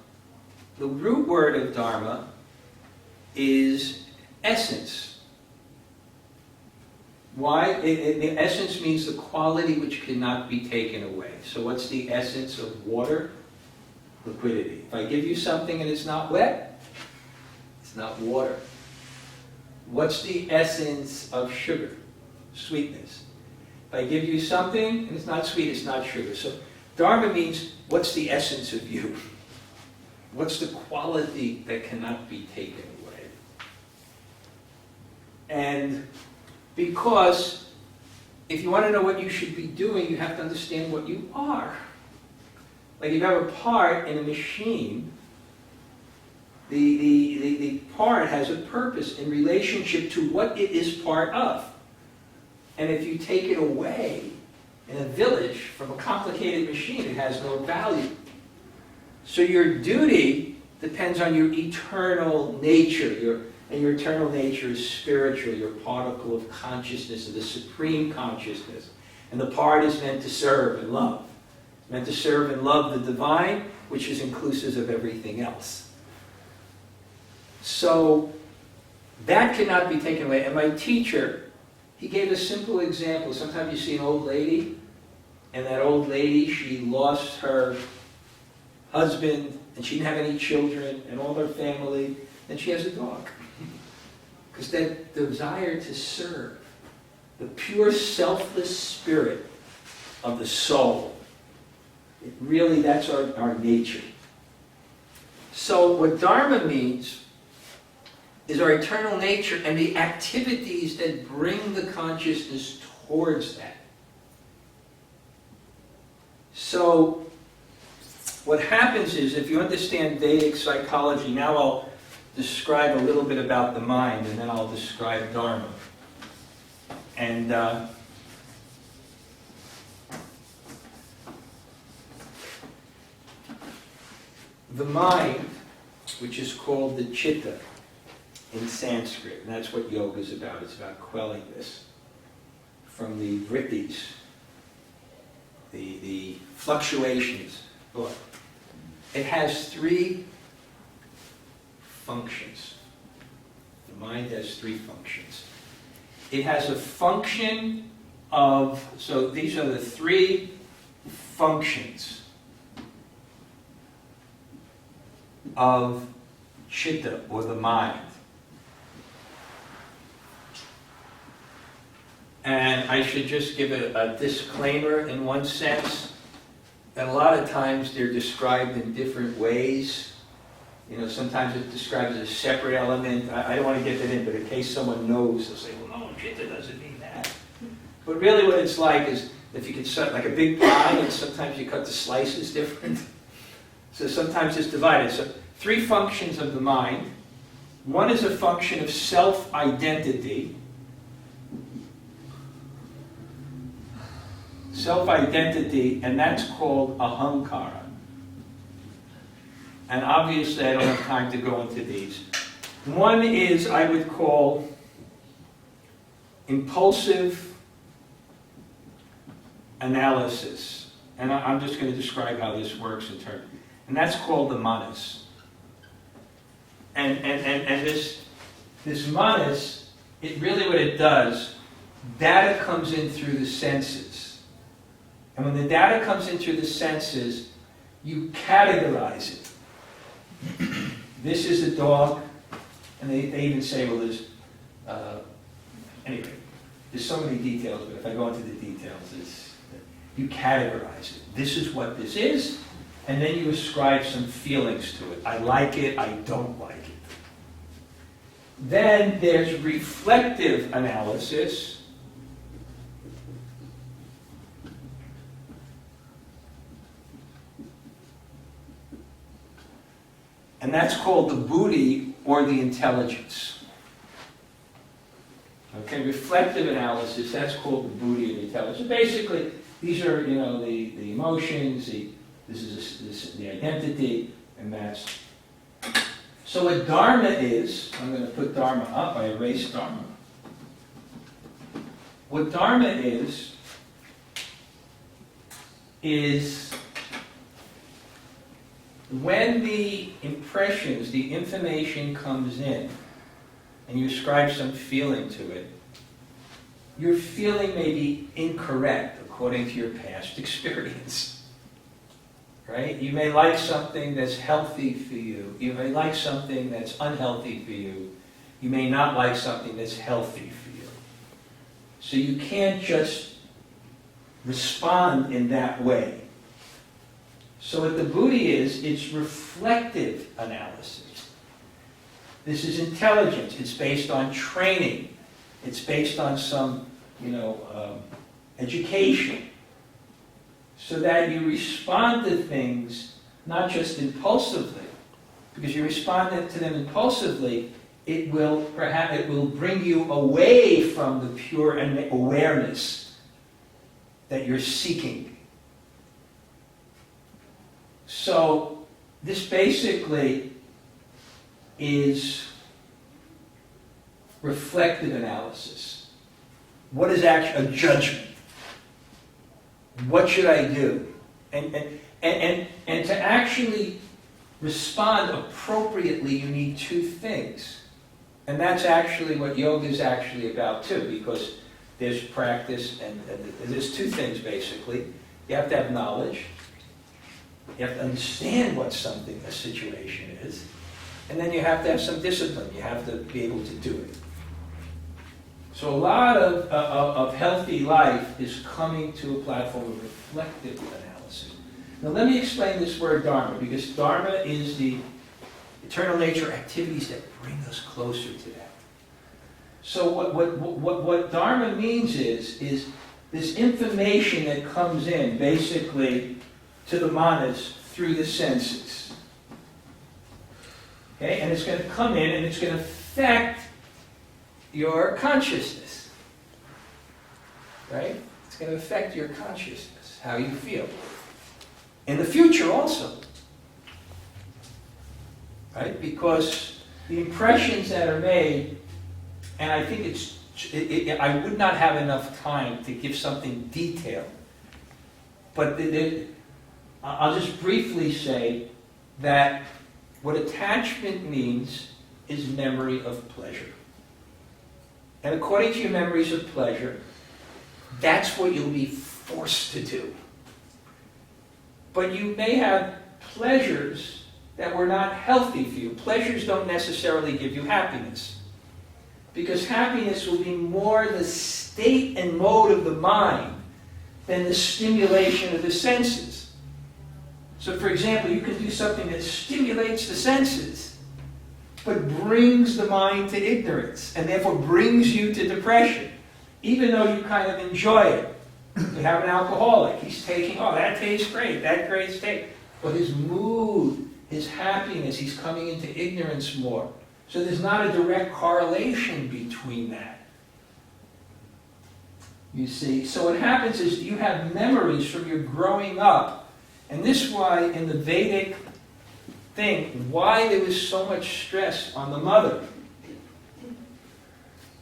is essence. Why? The essence means the quality which cannot be taken away. So what's the essence of water? Liquidity. If I give you something and it's not wet, it's not water. What's the essence of sugar? Sweetness. If I give you something and it's not sweet, it's not sugar. So Dharma means, what's the essence of you? What's the quality that cannot be taken away? And because if you want to know what you should be doing, you have to understand what you are. Like if you have a part in a machine, the part has a purpose in relationship to what it is part of. And if you take it away in a village from a complicated machine, it has no value. So your duty depends on your eternal nature. And your eternal nature is spiritual. You're a particle of consciousness, of the supreme consciousness. And the part is meant to serve and love. It's meant to serve and love the divine, which is inclusive of everything else. So that cannot be taken away. And my teacher, he gave a simple example. Sometimes you see an old lady, and that old lady, she lost her husband, and she didn't have any children, and all her family, and she has a dog. Because that desire to serve, the pure selfless spirit of the soul, that's our nature. So what Dharma means is our eternal nature and the activities that bring the consciousness towards that. So what happens is, if you understand Vedic psychology, now I'll describe a little bit about the mind, and then I'll describe Dharma. And the mind, which is called the chitta in Sanskrit, and that's what yoga is about. It's about quelling this from the vrittis, the fluctuations. But it has three functions. The mind has three functions. It has a function of, so these are the three functions of chitta, or the mind. And I should just give a disclaimer in one sense, that a lot of times they're described in different ways. You know, sometimes it's described as a separate element. I don't want to get that in, but in case someone knows, they'll say, well, no, chitta doesn't mean that. But really what it's like is, if you could set like a big pie, and sometimes you cut the slices different. So sometimes it's divided. So three functions of the mind. One is a function of self-identity. Self-identity, and that's called ahankara. And obviously I don't have time to go into these. One is, I would call, impulsive analysis. And I'm just going to describe how this works in turn. And that's called the manas. And this manas, it really what it does, data comes in through the senses. And when the data comes in through the senses, you categorize it. This is a dog, and they even say, well, there's, anyway, there's so many details, but if I go into the details, you categorize it. This is what this is, and then you ascribe some feelings to it. I like it, I don't like it. Then there's reflective analysis, And that's called the buddhi, or the intelligence. Okay, reflective analysis, that's called the buddhi, or the intelligence. Basically, these are, the emotions, this is the identity, and that's... So what Dharma is, I'm going to put Dharma up, I erased Dharma. What Dharma is when the impressions, the information comes in, and you ascribe some feeling to it, your feeling may be incorrect according to your past experience. Right? You may like something that's healthy for you. You may like something that's unhealthy for you. You may not like something that's healthy for you. So you can't just respond in that way. So what the buddhi is, it's reflective analysis. This is intelligence. It's based on training. It's based on some, education. So that you respond to things not just impulsively, because you respond to them impulsively, it will bring you away from the pure awareness that you're seeking. So this basically is reflective analysis. What is actually a judgment? What should I do? And to actually respond appropriately, you need two things. And that's actually what yoga is actually about too, because there's practice and there's two things basically. You have to have knowledge. You have to understand what a situation is. And then you have to have some discipline. You have to be able to do it. So a lot of healthy life is coming to a platform of reflective analysis. Now let me explain this word Dharma, because Dharma is the eternal nature activities that bring us closer to that. So what Dharma means is this information that comes in basically to the manas through the senses. Okay, and it's going to come in and it's going to affect your consciousness, right? It's going to affect your consciousness, how you feel. In the future also, right? Because the impressions that are made, and I think I would not have enough time to give something detailed, but I'll just briefly say that what attachment means is memory of pleasure. And according to your memories of pleasure, that's what you'll be forced to do. But you may have pleasures that were not healthy for you. Pleasures don't necessarily give you happiness. Because happiness will be more the state and mode of the mind than the stimulation of the senses. So for example, you can do something that stimulates the senses, but brings the mind to ignorance, and therefore brings you to depression, even though you kind of enjoy it. You have an alcoholic, he's taking, that tastes great, that great steak. But his mood, his happiness, he's coming into ignorance more. So there's not a direct correlation between that. You see, so what happens is you have memories from your growing up, and this is why in the Vedic thing, why there was so much stress on the mother.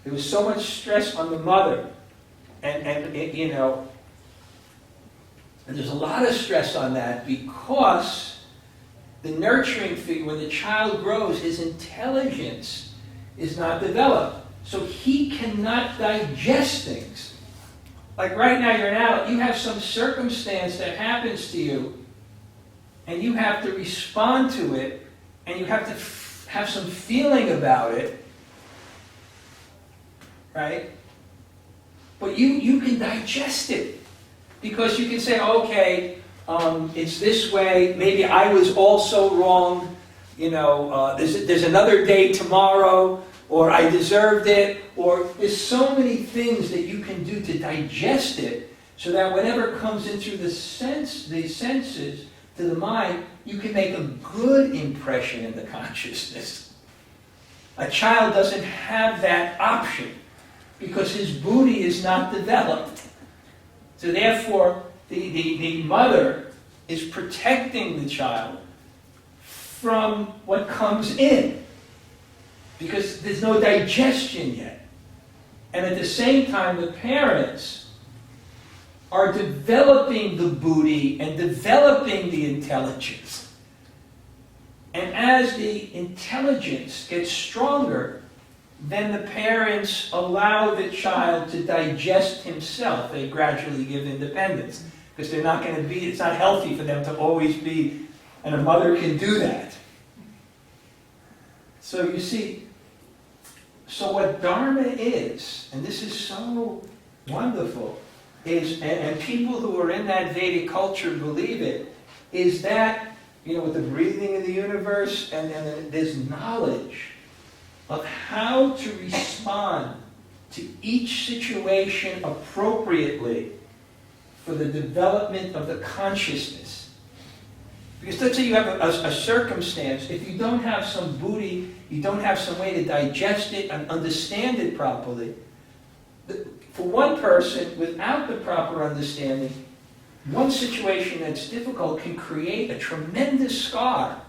There was so much stress on the mother. And there's a lot of stress on that because the nurturing figure, when the child grows, his intelligence is not developed. So he cannot digest things. Like right now, you're an adult, you have some circumstance that happens to you, and you have to respond to it, and you have to have some feeling about it, right? But you can digest it, because you can say, okay, it's this way, maybe I was also wrong, there's another day tomorrow, or I deserved it, or there's so many things that you can do to digest it, so that whatever comes in through the senses, to the mind, you can make a good impression in the consciousness. A child doesn't have that option because his buddhi is not developed. So therefore, the mother is protecting the child from what comes in because there's no digestion yet. And at the same time, the parents are developing the buddhi and developing the intelligence. And as the intelligence gets stronger, then the parents allow the child to digest himself. They gradually give independence because they're not going to be, it's not healthy for them to always be, and a mother can do that. So you see, so what Dharma is, and this is so wonderful, is, and people who are in that Vedic culture believe it, is that, with the breathing of the universe, and there's knowledge of how to respond to each situation appropriately for the development of the consciousness. Because let's say you have a circumstance, if you don't have some buddhi, you don't have some way to digest it and understand it properly, for one person, without the proper understanding, one situation that's difficult can create a tremendous scar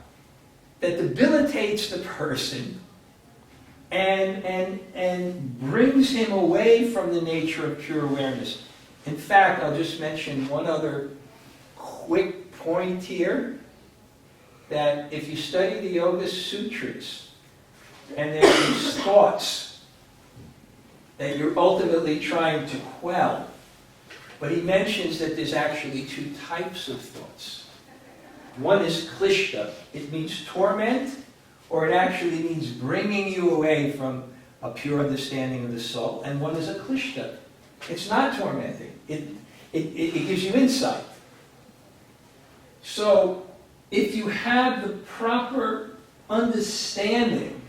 that debilitates the person and brings him away from the nature of pure awareness. In fact, I'll just mention one other quick point here, that if you study the Yoga Sutras, and there are these thoughts that you're ultimately trying to quell, but he mentions that there's actually two types of thoughts. One is klishta, it means torment, or it actually means bringing you away from a pure understanding of the soul. And one is a klishta. It's not tormenting. It gives you insight. So, if you have the proper understanding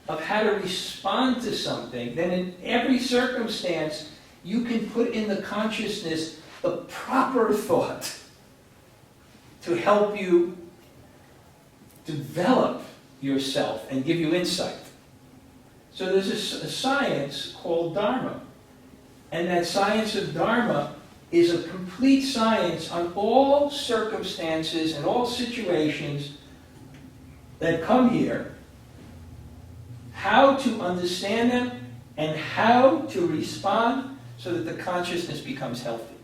of how to respond to something, then in every circumstance, you can put in the consciousness the proper thought to help you develop yourself and give you insight. So there's a science called Dharma. And that science of Dharma is a complete science on all circumstances and all situations that come here, how to understand them and how to respond so that the consciousness becomes healthy.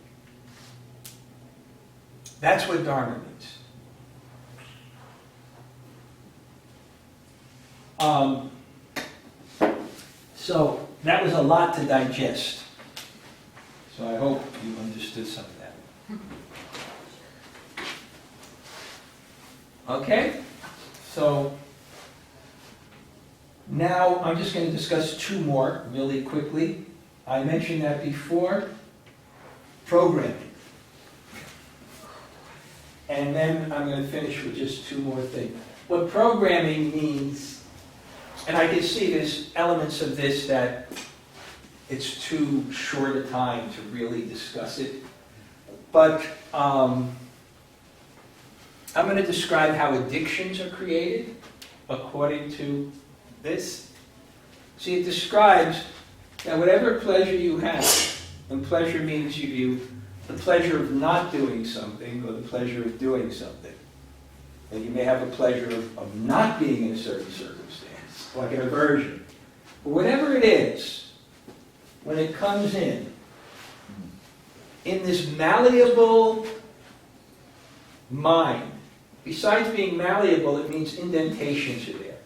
That's what Dharma means. So that was a lot to digest. So I hope you understood some of that. Okay? So now I'm just going to discuss two more really quickly. I mentioned that before. Programming. And then I'm going to finish with just two more things. What programming means, and I can see there's elements of this that it's too short a time to really discuss it. But I'm going to describe how addictions are created according to this. See, it describes that whatever pleasure you have, and pleasure means the pleasure of not doing something or the pleasure of doing something. And you may have a pleasure of not being in a certain circumstance, like an aversion. But whatever it is, when it comes in this malleable mind, besides being malleable, it means indentations are there.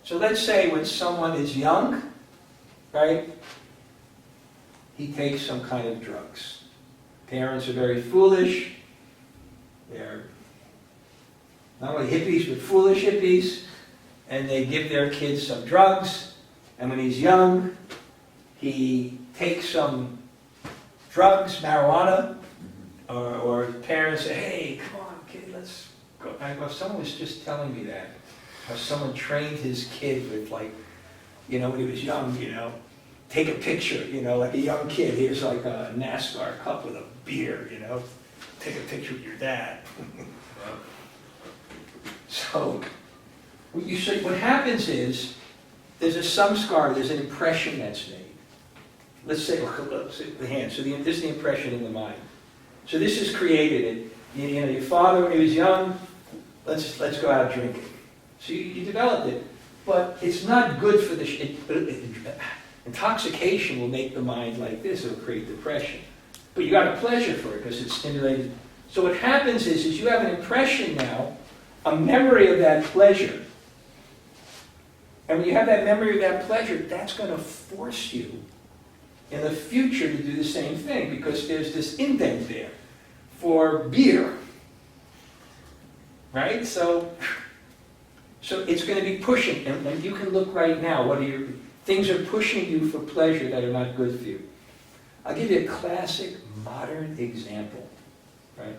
So let's say when someone is young, right, he takes some kind of drugs. Parents are very foolish. They're not only hippies, but foolish hippies. And they give their kids some drugs. And when he's young, he takes some drugs, marijuana, or parents say, hey, come on, kid, let's go. Someone was just telling me that. How someone trained his kid with, like, when he was young, take a picture, like a young kid. Here's like a NASCAR cup with a beer, take a picture with your dad. So what happens is, there's a samskara, there's an impression that's made. Let's say the hand. So this is the impression in the mind. So this is created. Your father, when he was young, let's go out drinking. So you developed it, but it's not good for intoxication will make the mind like this. It'll create depression. But you got a pleasure for it because it's stimulated. So what happens is you have an impression now, a memory of that pleasure. And when you have that memory of that pleasure, that's going to force you in the future to do the same thing because there's this indent there for beer. Right? So it's going to be pushing. And you can look right now. Things are pushing you for pleasure that are not good for you. I'll give you a classic modern example. Right?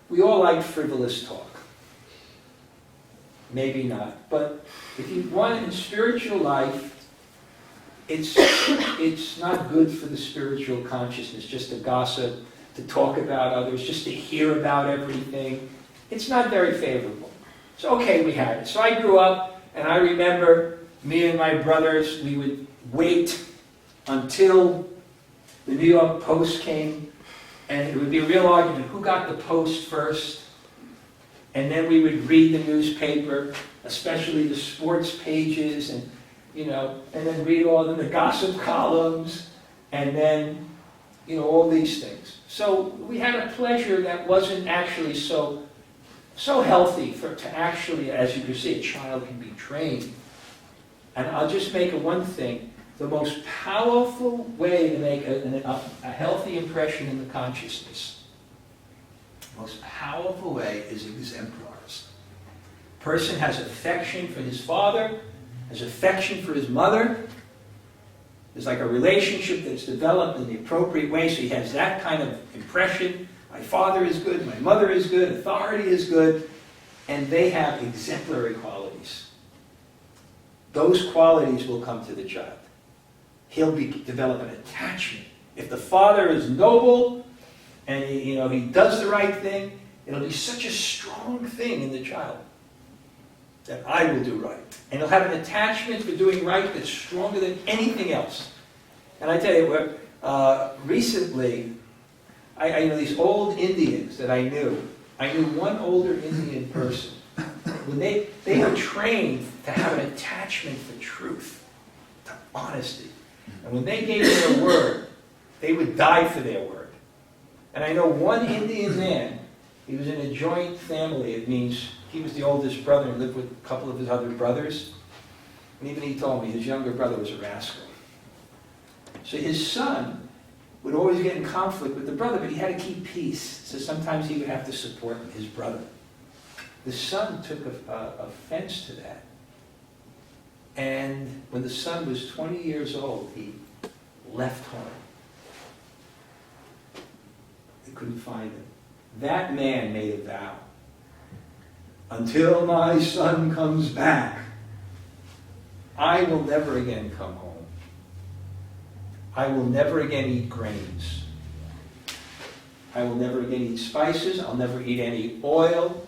We all like frivolous talk. Maybe not. But if you want in spiritual life, it's not good for the spiritual consciousness just to gossip, to talk about others, just to hear about everything. It's not very favorable. So okay, we had it. So I grew up, and I remember me and my brothers, we would wait until the New York Post came, and it would be a real argument, who got the Post first? And then we would read the newspaper, especially the sports pages, and then read all the gossip columns, and then, all these things. So we had a pleasure that wasn't actually so healthy to actually, as you can see, a child can be trained. And I'll just make one thing. The most powerful way to make a healthy impression in the consciousness, the most powerful way is exemplars. Person has affection for his father, has affection for his mother. There's like a relationship that's developed in the appropriate way, so he has that kind of impression. My father is good, my mother is good, authority is good, and they have exemplary qualities. Those qualities will come to the child. He'll develop an attachment. If the father is noble and he does the right thing, it'll be such a strong thing in the child that I will do right. And he'll have an attachment for doing right that's stronger than anything else. And I tell you, recently, I know these old Indians that I knew one older Indian person. When they were trained to have an attachment for truth, to honesty. And when they gave their word, they would die for their word. And I know one Indian man, he was in a joint family. It means he was the oldest brother and lived with a couple of his other brothers. And even he told me his younger brother was a rascal. So his son would always get in conflict with the brother, but he had to keep peace. So sometimes he would have to support his brother. The son took offense to that. And when the son was 20 years old, he left home. They couldn't find him. That man made a vow. Until my son comes back, I will never again come home. I will never again eat grains. I will never again eat spices. I'll never eat any oil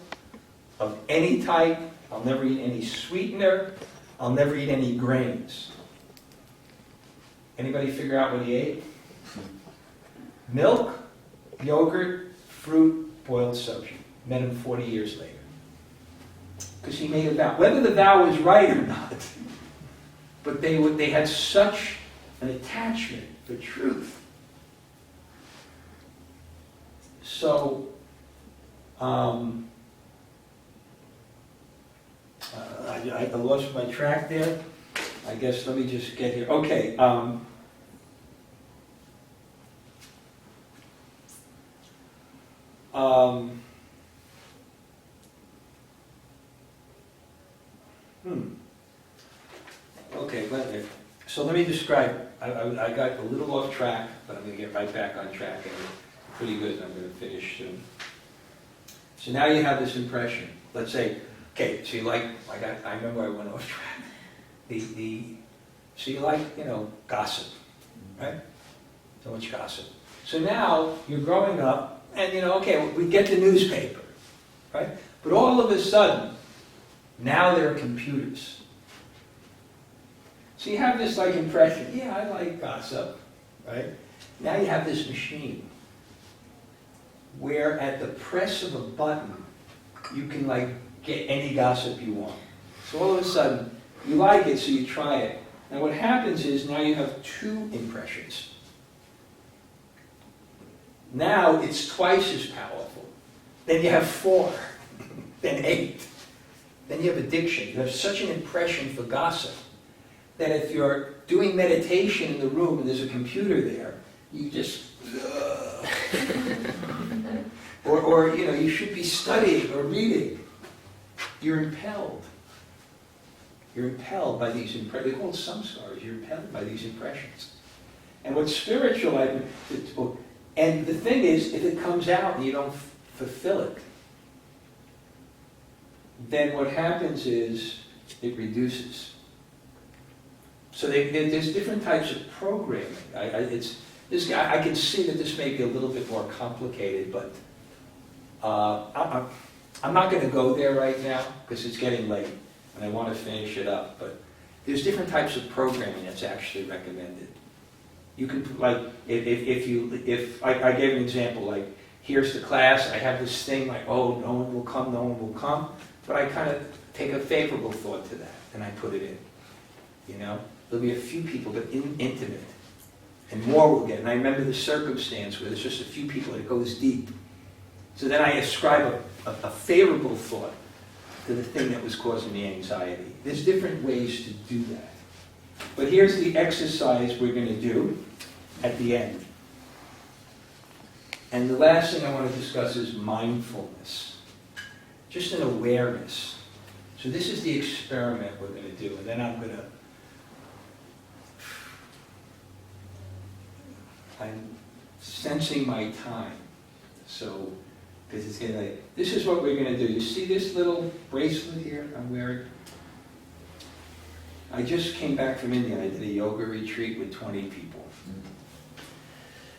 of any type. I'll never eat any sweetener. I'll never eat any grains. Anybody figure out what he ate? Milk, yogurt, fruit, boiled subject. Met him 40 years later. Because he made a vow. Whether the vow was right or not, but they had such an attachment for truth. So, I lost my track there. I guess let me just get here. Okay. Okay, so let me describe. I got a little off track, but I'm going to get right back on track, and we're pretty good. I'm going to finish soon. So now you have this impression. Let's say, okay, so you like, I remember I went off track. So you like, gossip, right? So much gossip. So now you're growing up, And okay, we get the newspaper, right? But all of a sudden, now there are computers. So you have this impression, yeah, I like gossip, right? Now you have this machine where at the press of a button, you can get any gossip you want. So all of a sudden, you like it, so you try it. And what happens is now you have 2 impressions. Now it's twice as powerful. Then you have 4, then 8. Then you have addiction. You have such an impression for gossip that if you're doing meditation in the room and there's a computer there, you just, or you should be studying or reading. You're impelled. You're impelled by these impressions. They're called samskaras. You're impelled by these impressions. And what's spiritual, and the thing is, if it comes out and you don't fulfill it, then what happens is it reduces. So there's different types of programming. I can see that this may be a little bit more complicated, but I'm not going to go there right now because it's getting late and I want to finish it up. But there's different types of programming that's actually recommended. You can if I gave an example, here's the class, I have this thing oh, no one will come, but I kind of take a favorable thought to that and I put it in. There'll be a few people, but intimate, and more will get. And I remember the circumstance where there's just a few people and it goes deep. So then I ascribe a favorable thought to the thing that was causing the anxiety. There's different ways to do that. But here's the exercise we're going to do at the end. And the last thing I want to discuss is mindfulness. Just an awareness. So this is the experiment we're going to do. And then I'm sensing my time. So, because it's getting this is what we're going to do. You see this little bracelet here I'm wearing? I just came back from India. I did a yoga retreat with 20 people.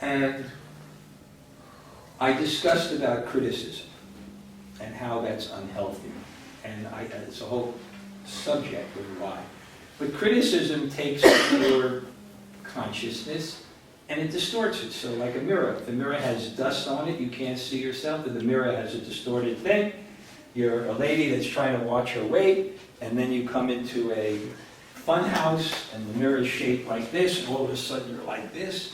And I discussed about criticism and how that's unhealthy. And it's a whole subject of why. But criticism takes your consciousness and it distorts it. So like a mirror. If the mirror has dust on it, you can't see yourself. If the mirror has a distorted thing, you're a lady that's trying to watch her weight, and then you come into a fun house and the mirror is shaped like this, and all of a sudden you're like this,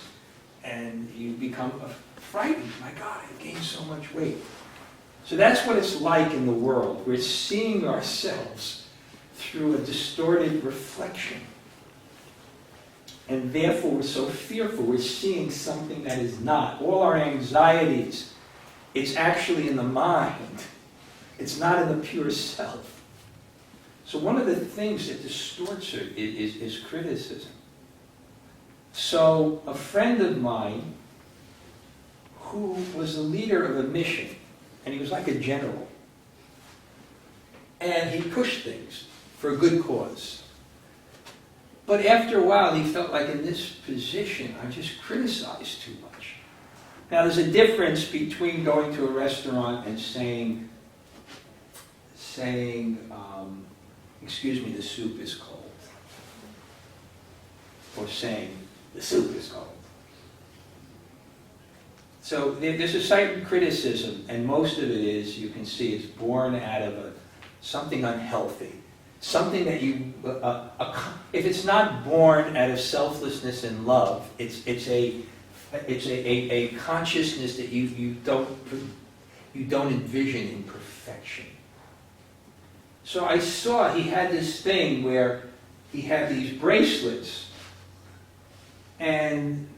and you become frightened. My God, I've gained so much weight. So that's what it's like in the world. We're seeing ourselves through a distorted reflection. And therefore we're so fearful. We're seeing something that is not. All our anxieties, it's actually in the mind. It's not in the pure self. So one of the things that distorts it is criticism. So a friend of mine who was the leader of a mission, and he was like a general, and he pushed things for a good cause. But after a while, he felt like in this position, I just criticized too much. Now, there's a difference between going to a restaurant and saying, excuse me, the soup is cold. Or saying, the soup is cold. So there's a certain criticism, and most of it is, you can see, it's born out of something unhealthy. Something that if it's not born out of selflessness and love, it's a consciousness that you don't envision in perfection. So I saw he had this thing where he had these bracelets, and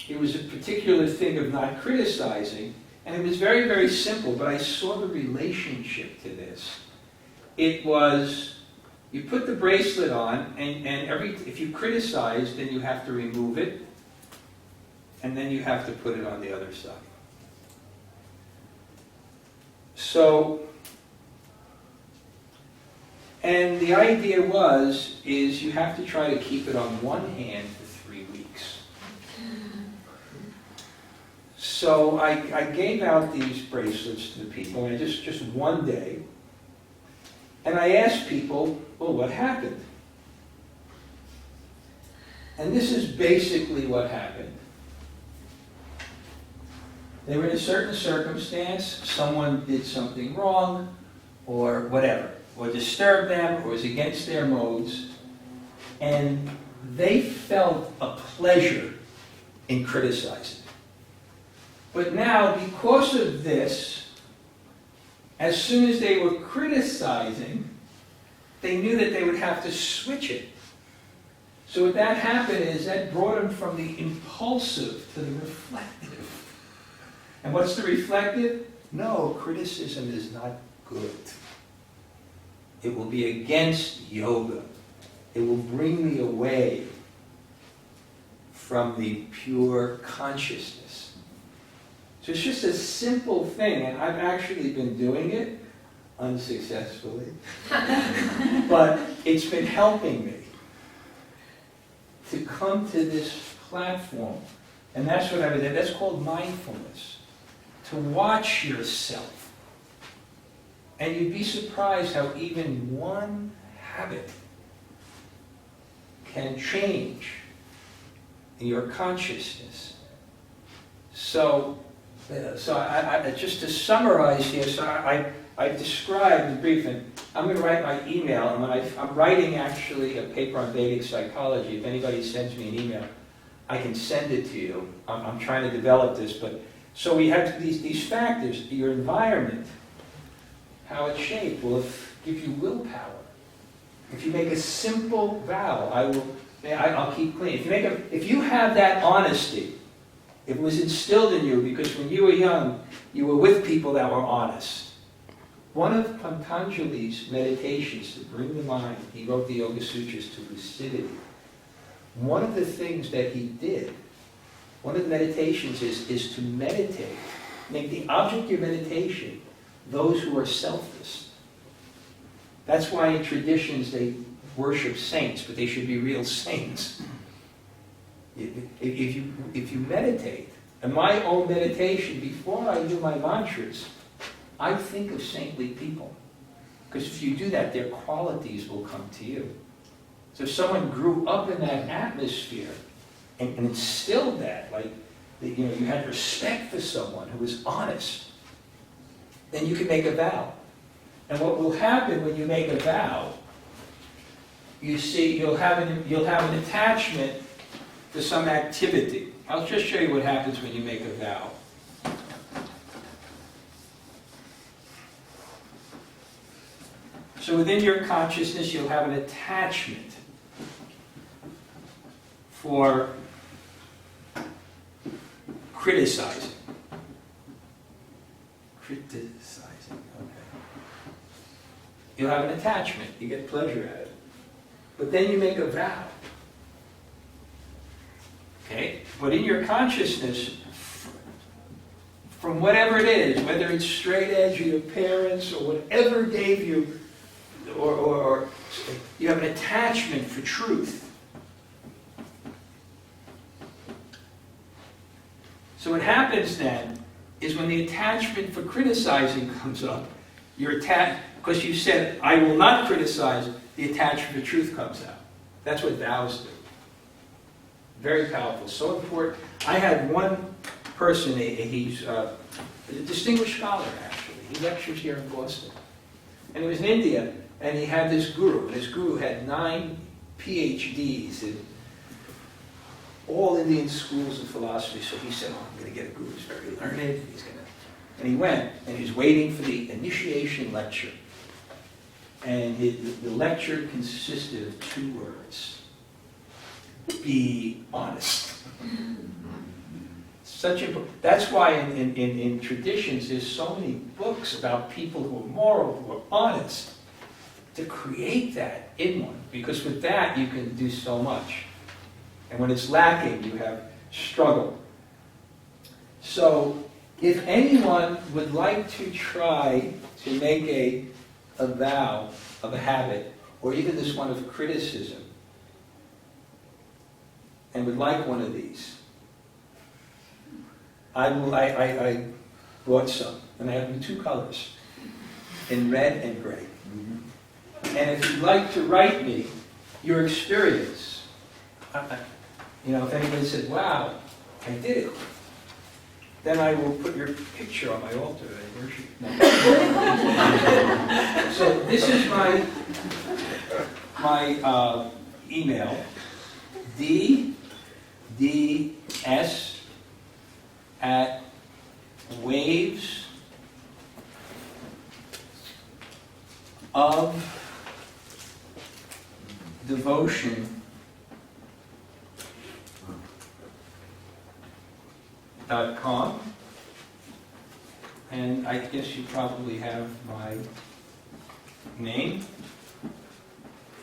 it was a particular thing of not criticizing, and it was very, very simple, but I saw the relationship to this. It was, you put the bracelet on, and if you criticize, then you have to remove it, and then you have to put it on the other side. So, and the idea is you have to try to keep it on one hand for 3 weeks. So I gave out these bracelets to the people, and just one day, and I asked people, well, what happened? And this is basically what happened. They were in a certain circumstance, someone did something wrong, or whatever, or disturbed them, or was against their modes, and they felt a pleasure in criticizing. But now, because of this, as soon as they were criticizing, they knew that they would have to switch it. So what that happened is that brought them from the impulsive to the reflective. And what's the reflective? No, criticism is not good. It will be against yoga. It will bring me away from the pure consciousness. So it's just a simple thing, and I've actually been doing it unsuccessfully, but it's been helping me to come to this platform. And that's what I was doing. That's called mindfulness. To watch yourself. And you'd be surprised how even one habit can change your consciousness. So I just to summarize here, I described the brief, and I'm going to write my email, and when I'm writing actually a paper on Vedic psychology. If anybody sends me an email, I can send it to you. I'm trying to develop this, but so we have these factors, your environment, how it's shaped will give you willpower. If you make a simple vow, I'll keep clean. If you have that honesty, it was instilled in you because when you were young, you were with people that were honest. One of Patanjali's meditations to bring the mind, he wrote the Yoga Sutras, to lucidity. One of the things that he did, one of the meditations is to meditate. Make the object of your meditation those who are selfless. That's why in traditions they worship saints, but they should be real saints. If you meditate, and my own meditation, before I do my mantras, I think of saintly people. Because if you do that, their qualities will come to you. So if someone grew up in that atmosphere and instilled that, like you had respect for someone who was honest, then you can make a vow. And what will happen when you make a vow, you see, you'll have an attachment to some activity. I'll just show you what happens when you make a vow. So within your consciousness, you'll have an attachment for criticizing. Okay. You'll have an attachment. You get pleasure out of it. But then you make a vow. Okay? But in your consciousness, from whatever it is, whether it's straight edge or your parents or whatever gave you, or you have an attachment for truth. So what happens then is when the attachment for criticizing comes up, you're attached, because you said, I will not criticize, the attachment for truth comes out. That's what vows do. Very powerful, so important. I had one person, he's a distinguished scholar actually. He lectures here in Boston. And he was in India, and he had this guru, and his guru had 9 PhDs in all Indian schools of philosophy. So he said, I'm going to get a guru who's very learned. And he went, and he was waiting for the initiation lecture. And the lecture consisted of 2 words. Be honest. That's why in traditions there's so many books about people who are moral, who are honest, to create that in one. Because with that you can do so much. And when it's lacking, you have struggle. So if anyone would like to try to make a vow of a habit, or even this one of criticism, and would like one of these, I bought some, and I have them in 2 colors, in red and gray. And if you'd like to write me your experience, if anybody said, wow, I did it, then I will put your picture on my altar and worship. No. So this is my email, dds@waves of devotion.com, and I guess you probably have my name.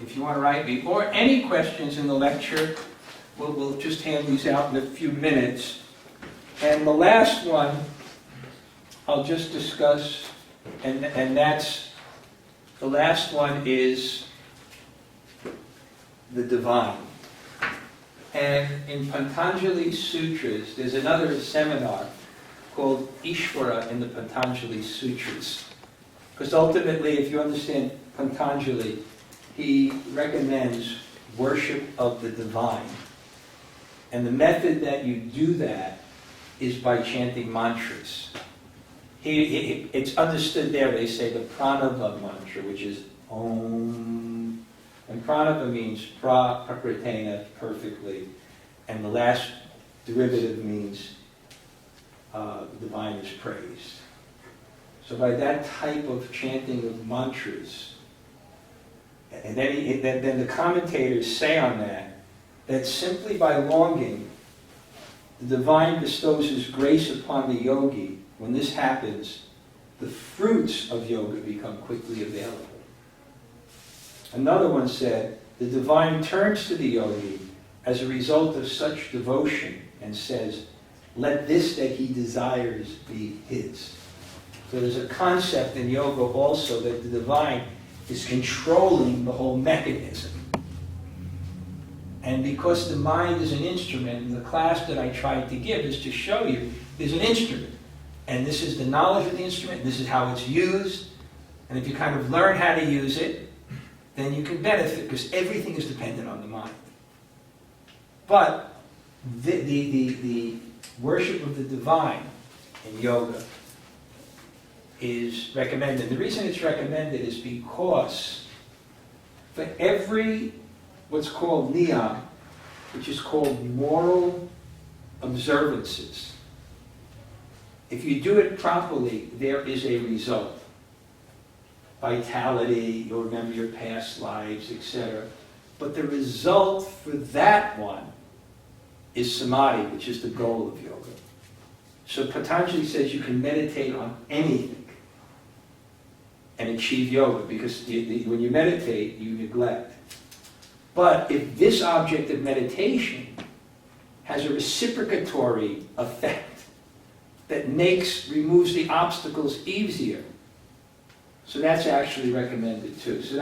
If you want to write me, or any questions in the lecture, we'll just hand these out in a few minutes. And the last one I'll just discuss, and that's, the last one is the divine. And in Patanjali Sutras, there's another seminar called Ishvara in the Patanjali Sutras. Because ultimately, if you understand Patanjali, he recommends worship of the divine. And the method that you do that is by chanting mantras. It's understood there, they say the pranava mantra, which is Om. And pranava means prakritena, perfectly. And the last derivative means the divine is praised. So by that type of chanting of mantras, and then the commentators say on that simply by longing, the divine bestows his grace upon the yogi. When this happens, the fruits of yoga become quickly available. Another one said, the divine turns to the yogi as a result of such devotion and says, let this that he desires be his. So there's a concept in yoga also that the divine is controlling the whole mechanism. And because the mind is an instrument, and the class that I tried to give is to show you there's an instrument. And this is the knowledge of the instrument, this is how it's used. And if you kind of learn how to use it, then you can benefit, because everything is dependent on the mind. But the worship of the divine in yoga is recommended. The reason it's recommended is because for every what's called niyam, which is called moral observances, if you do it properly, there is a result. Vitality, you'll remember your past lives, etc. But the result for that one is samadhi, which is the goal of yoga. So Patanjali says you can meditate on anything and achieve yoga, because when you meditate, you neglect. But if this object of meditation has a reciprocatory effect that removes the obstacles easier, so that's actually recommended too. So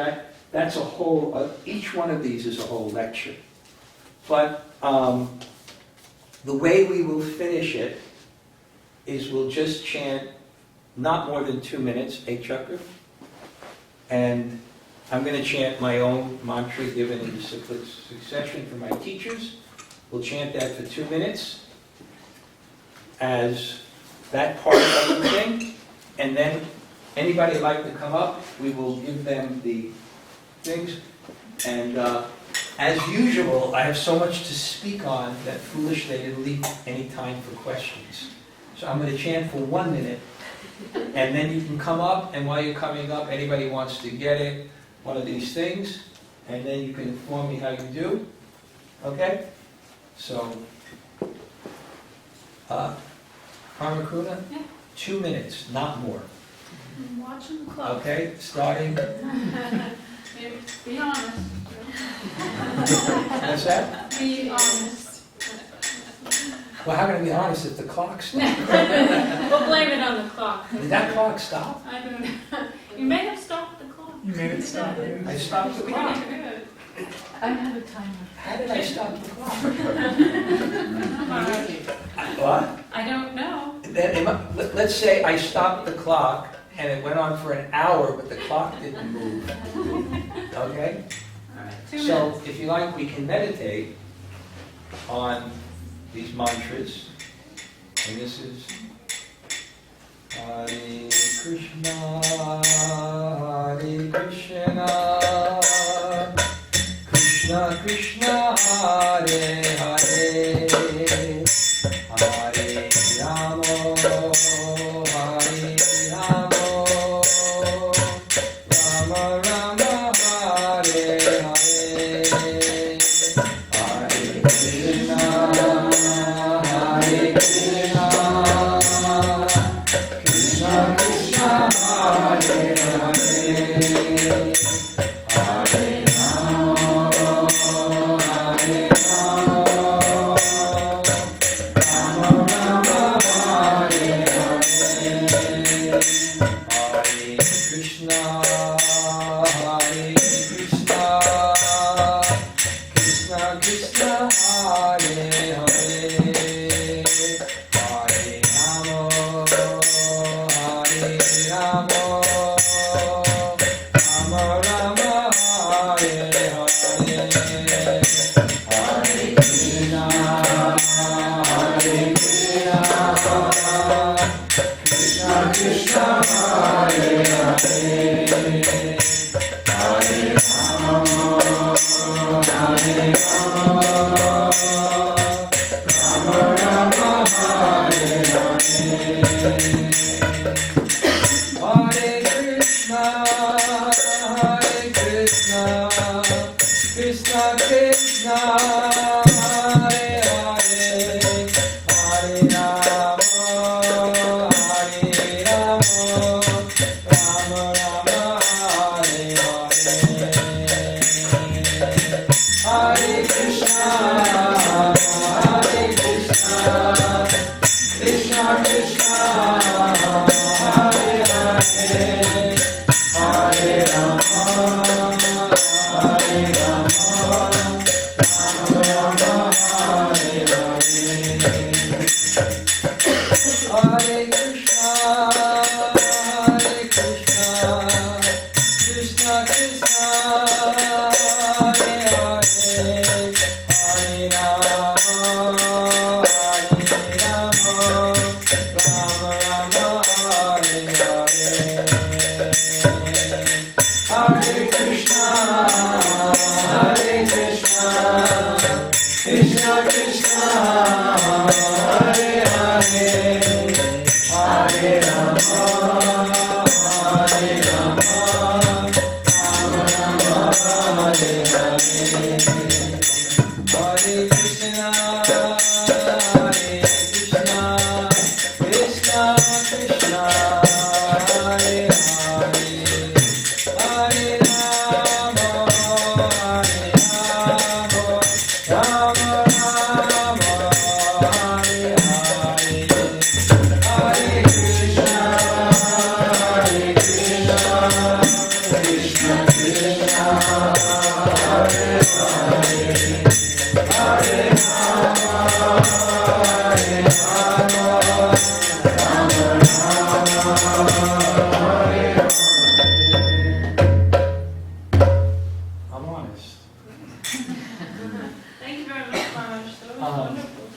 that's a whole, each one of these is a whole lecture. But the way we will finish it is we'll just chant not more than 2 minutes, 8 chakra. And I'm going to chant my own mantra given in succession from my teachers. We'll chant that for 2 minutes as that part of the thing. And then anybody would like to come up, we will give them the things. And as usual, I have so much to speak on that foolishly I didn't leave any time for questions. So I'm going to chant for 1 minute, and then you can come up, and while you're coming up, anybody wants to get it, one of these things, and then you can inform me how you do. Okay? So, Karmakuna, Yeah. 2 minutes, not more. I'm watching the clock. Okay, starting. Be honest. What's that? Be honest. Well, how can I be honest if the clock stopped? We'll blame it on the clock. Did that clock stop? I don't know. You may have stopped the clock. You made it stop. I stopped the clock. I have a timer. How did I stop the clock? Maharaj, What? I don't know. Let's say I stopped the clock and it went on for an hour, but the clock didn't move. Okay? All right, 2 So, minutes. if you like, we can meditate on these mantras. And this is Hare Krishna, Hare Krishna, Krishna Krishna, Hare Hare, Hare Rama, Hare Rama, Rama Rama, Hare Hare, Hare Krishna, Hare Krishna, Krishna Krishna, Hare Hare, Hare Rama, Hare Rama, Rama Rama, Hare Hare, Hare Krishna, Hare Krishna, Krishna Krishna, Hare Hare, Hare Rama, Hare Rama, Rama Rama, Hare Hare, Hare Krishna, Hare Krishna, Krishna Krishna, Hare Hare, Hare Rama, Hare Rama, Rama Rama, Hare Hare, Hare Krishna, Hare Krishna, Krishna Krishna, Hare Hare, Hare Rama, Hare Rama, Rama Rama, Hare Hare, Hare Krishna, Hare Krishna, Krishna Krishna, Hare Hare, Hare Rama, Hare Rama, Rama Rama, Hare Hare, Hare Krishna, Hare Krishna, Krishna Krishna, Hare Hare, Hare Rama, Hare Rama, Rama Rama, Hare Hare, Hare Krishna, Hare Krishna, Krishna Krishna, Hare Hare, Hare Rama, Hare Rama, Rama Rama, Hare Hare, Hare Krishna, Hare Krishna, Krishna Krishna, Hare Hare, Hare Rama, Hare Rama, Rama Rama, Hare Hare, Hare Krishna, Hare Krishna, Krishna Krishna, Hare Hare, Hare Rama, Hare Rama, Rama Rama, Hare Hare. I'm honest. Thank you very much, Maharaj. That was wonderful.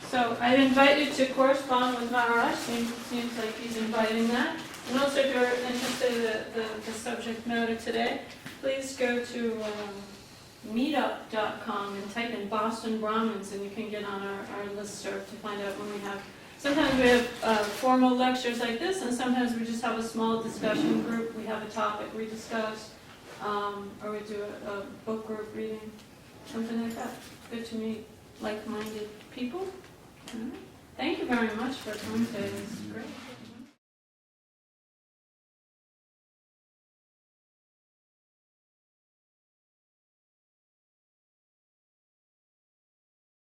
So I invite you to correspond with Maharaj. Seems like he's inviting that. And also, if you're interested in the subject matter today, please go to meetup.com and type in Boston Brahmins, and you can get on our listserv to find out when we have. Sometimes we have formal lectures like this, and sometimes we just have a small discussion group. We have a topic we discuss, or we do a book group reading, something like that. Good to meet like-minded people. All right. Thank you very much for coming today. This is great.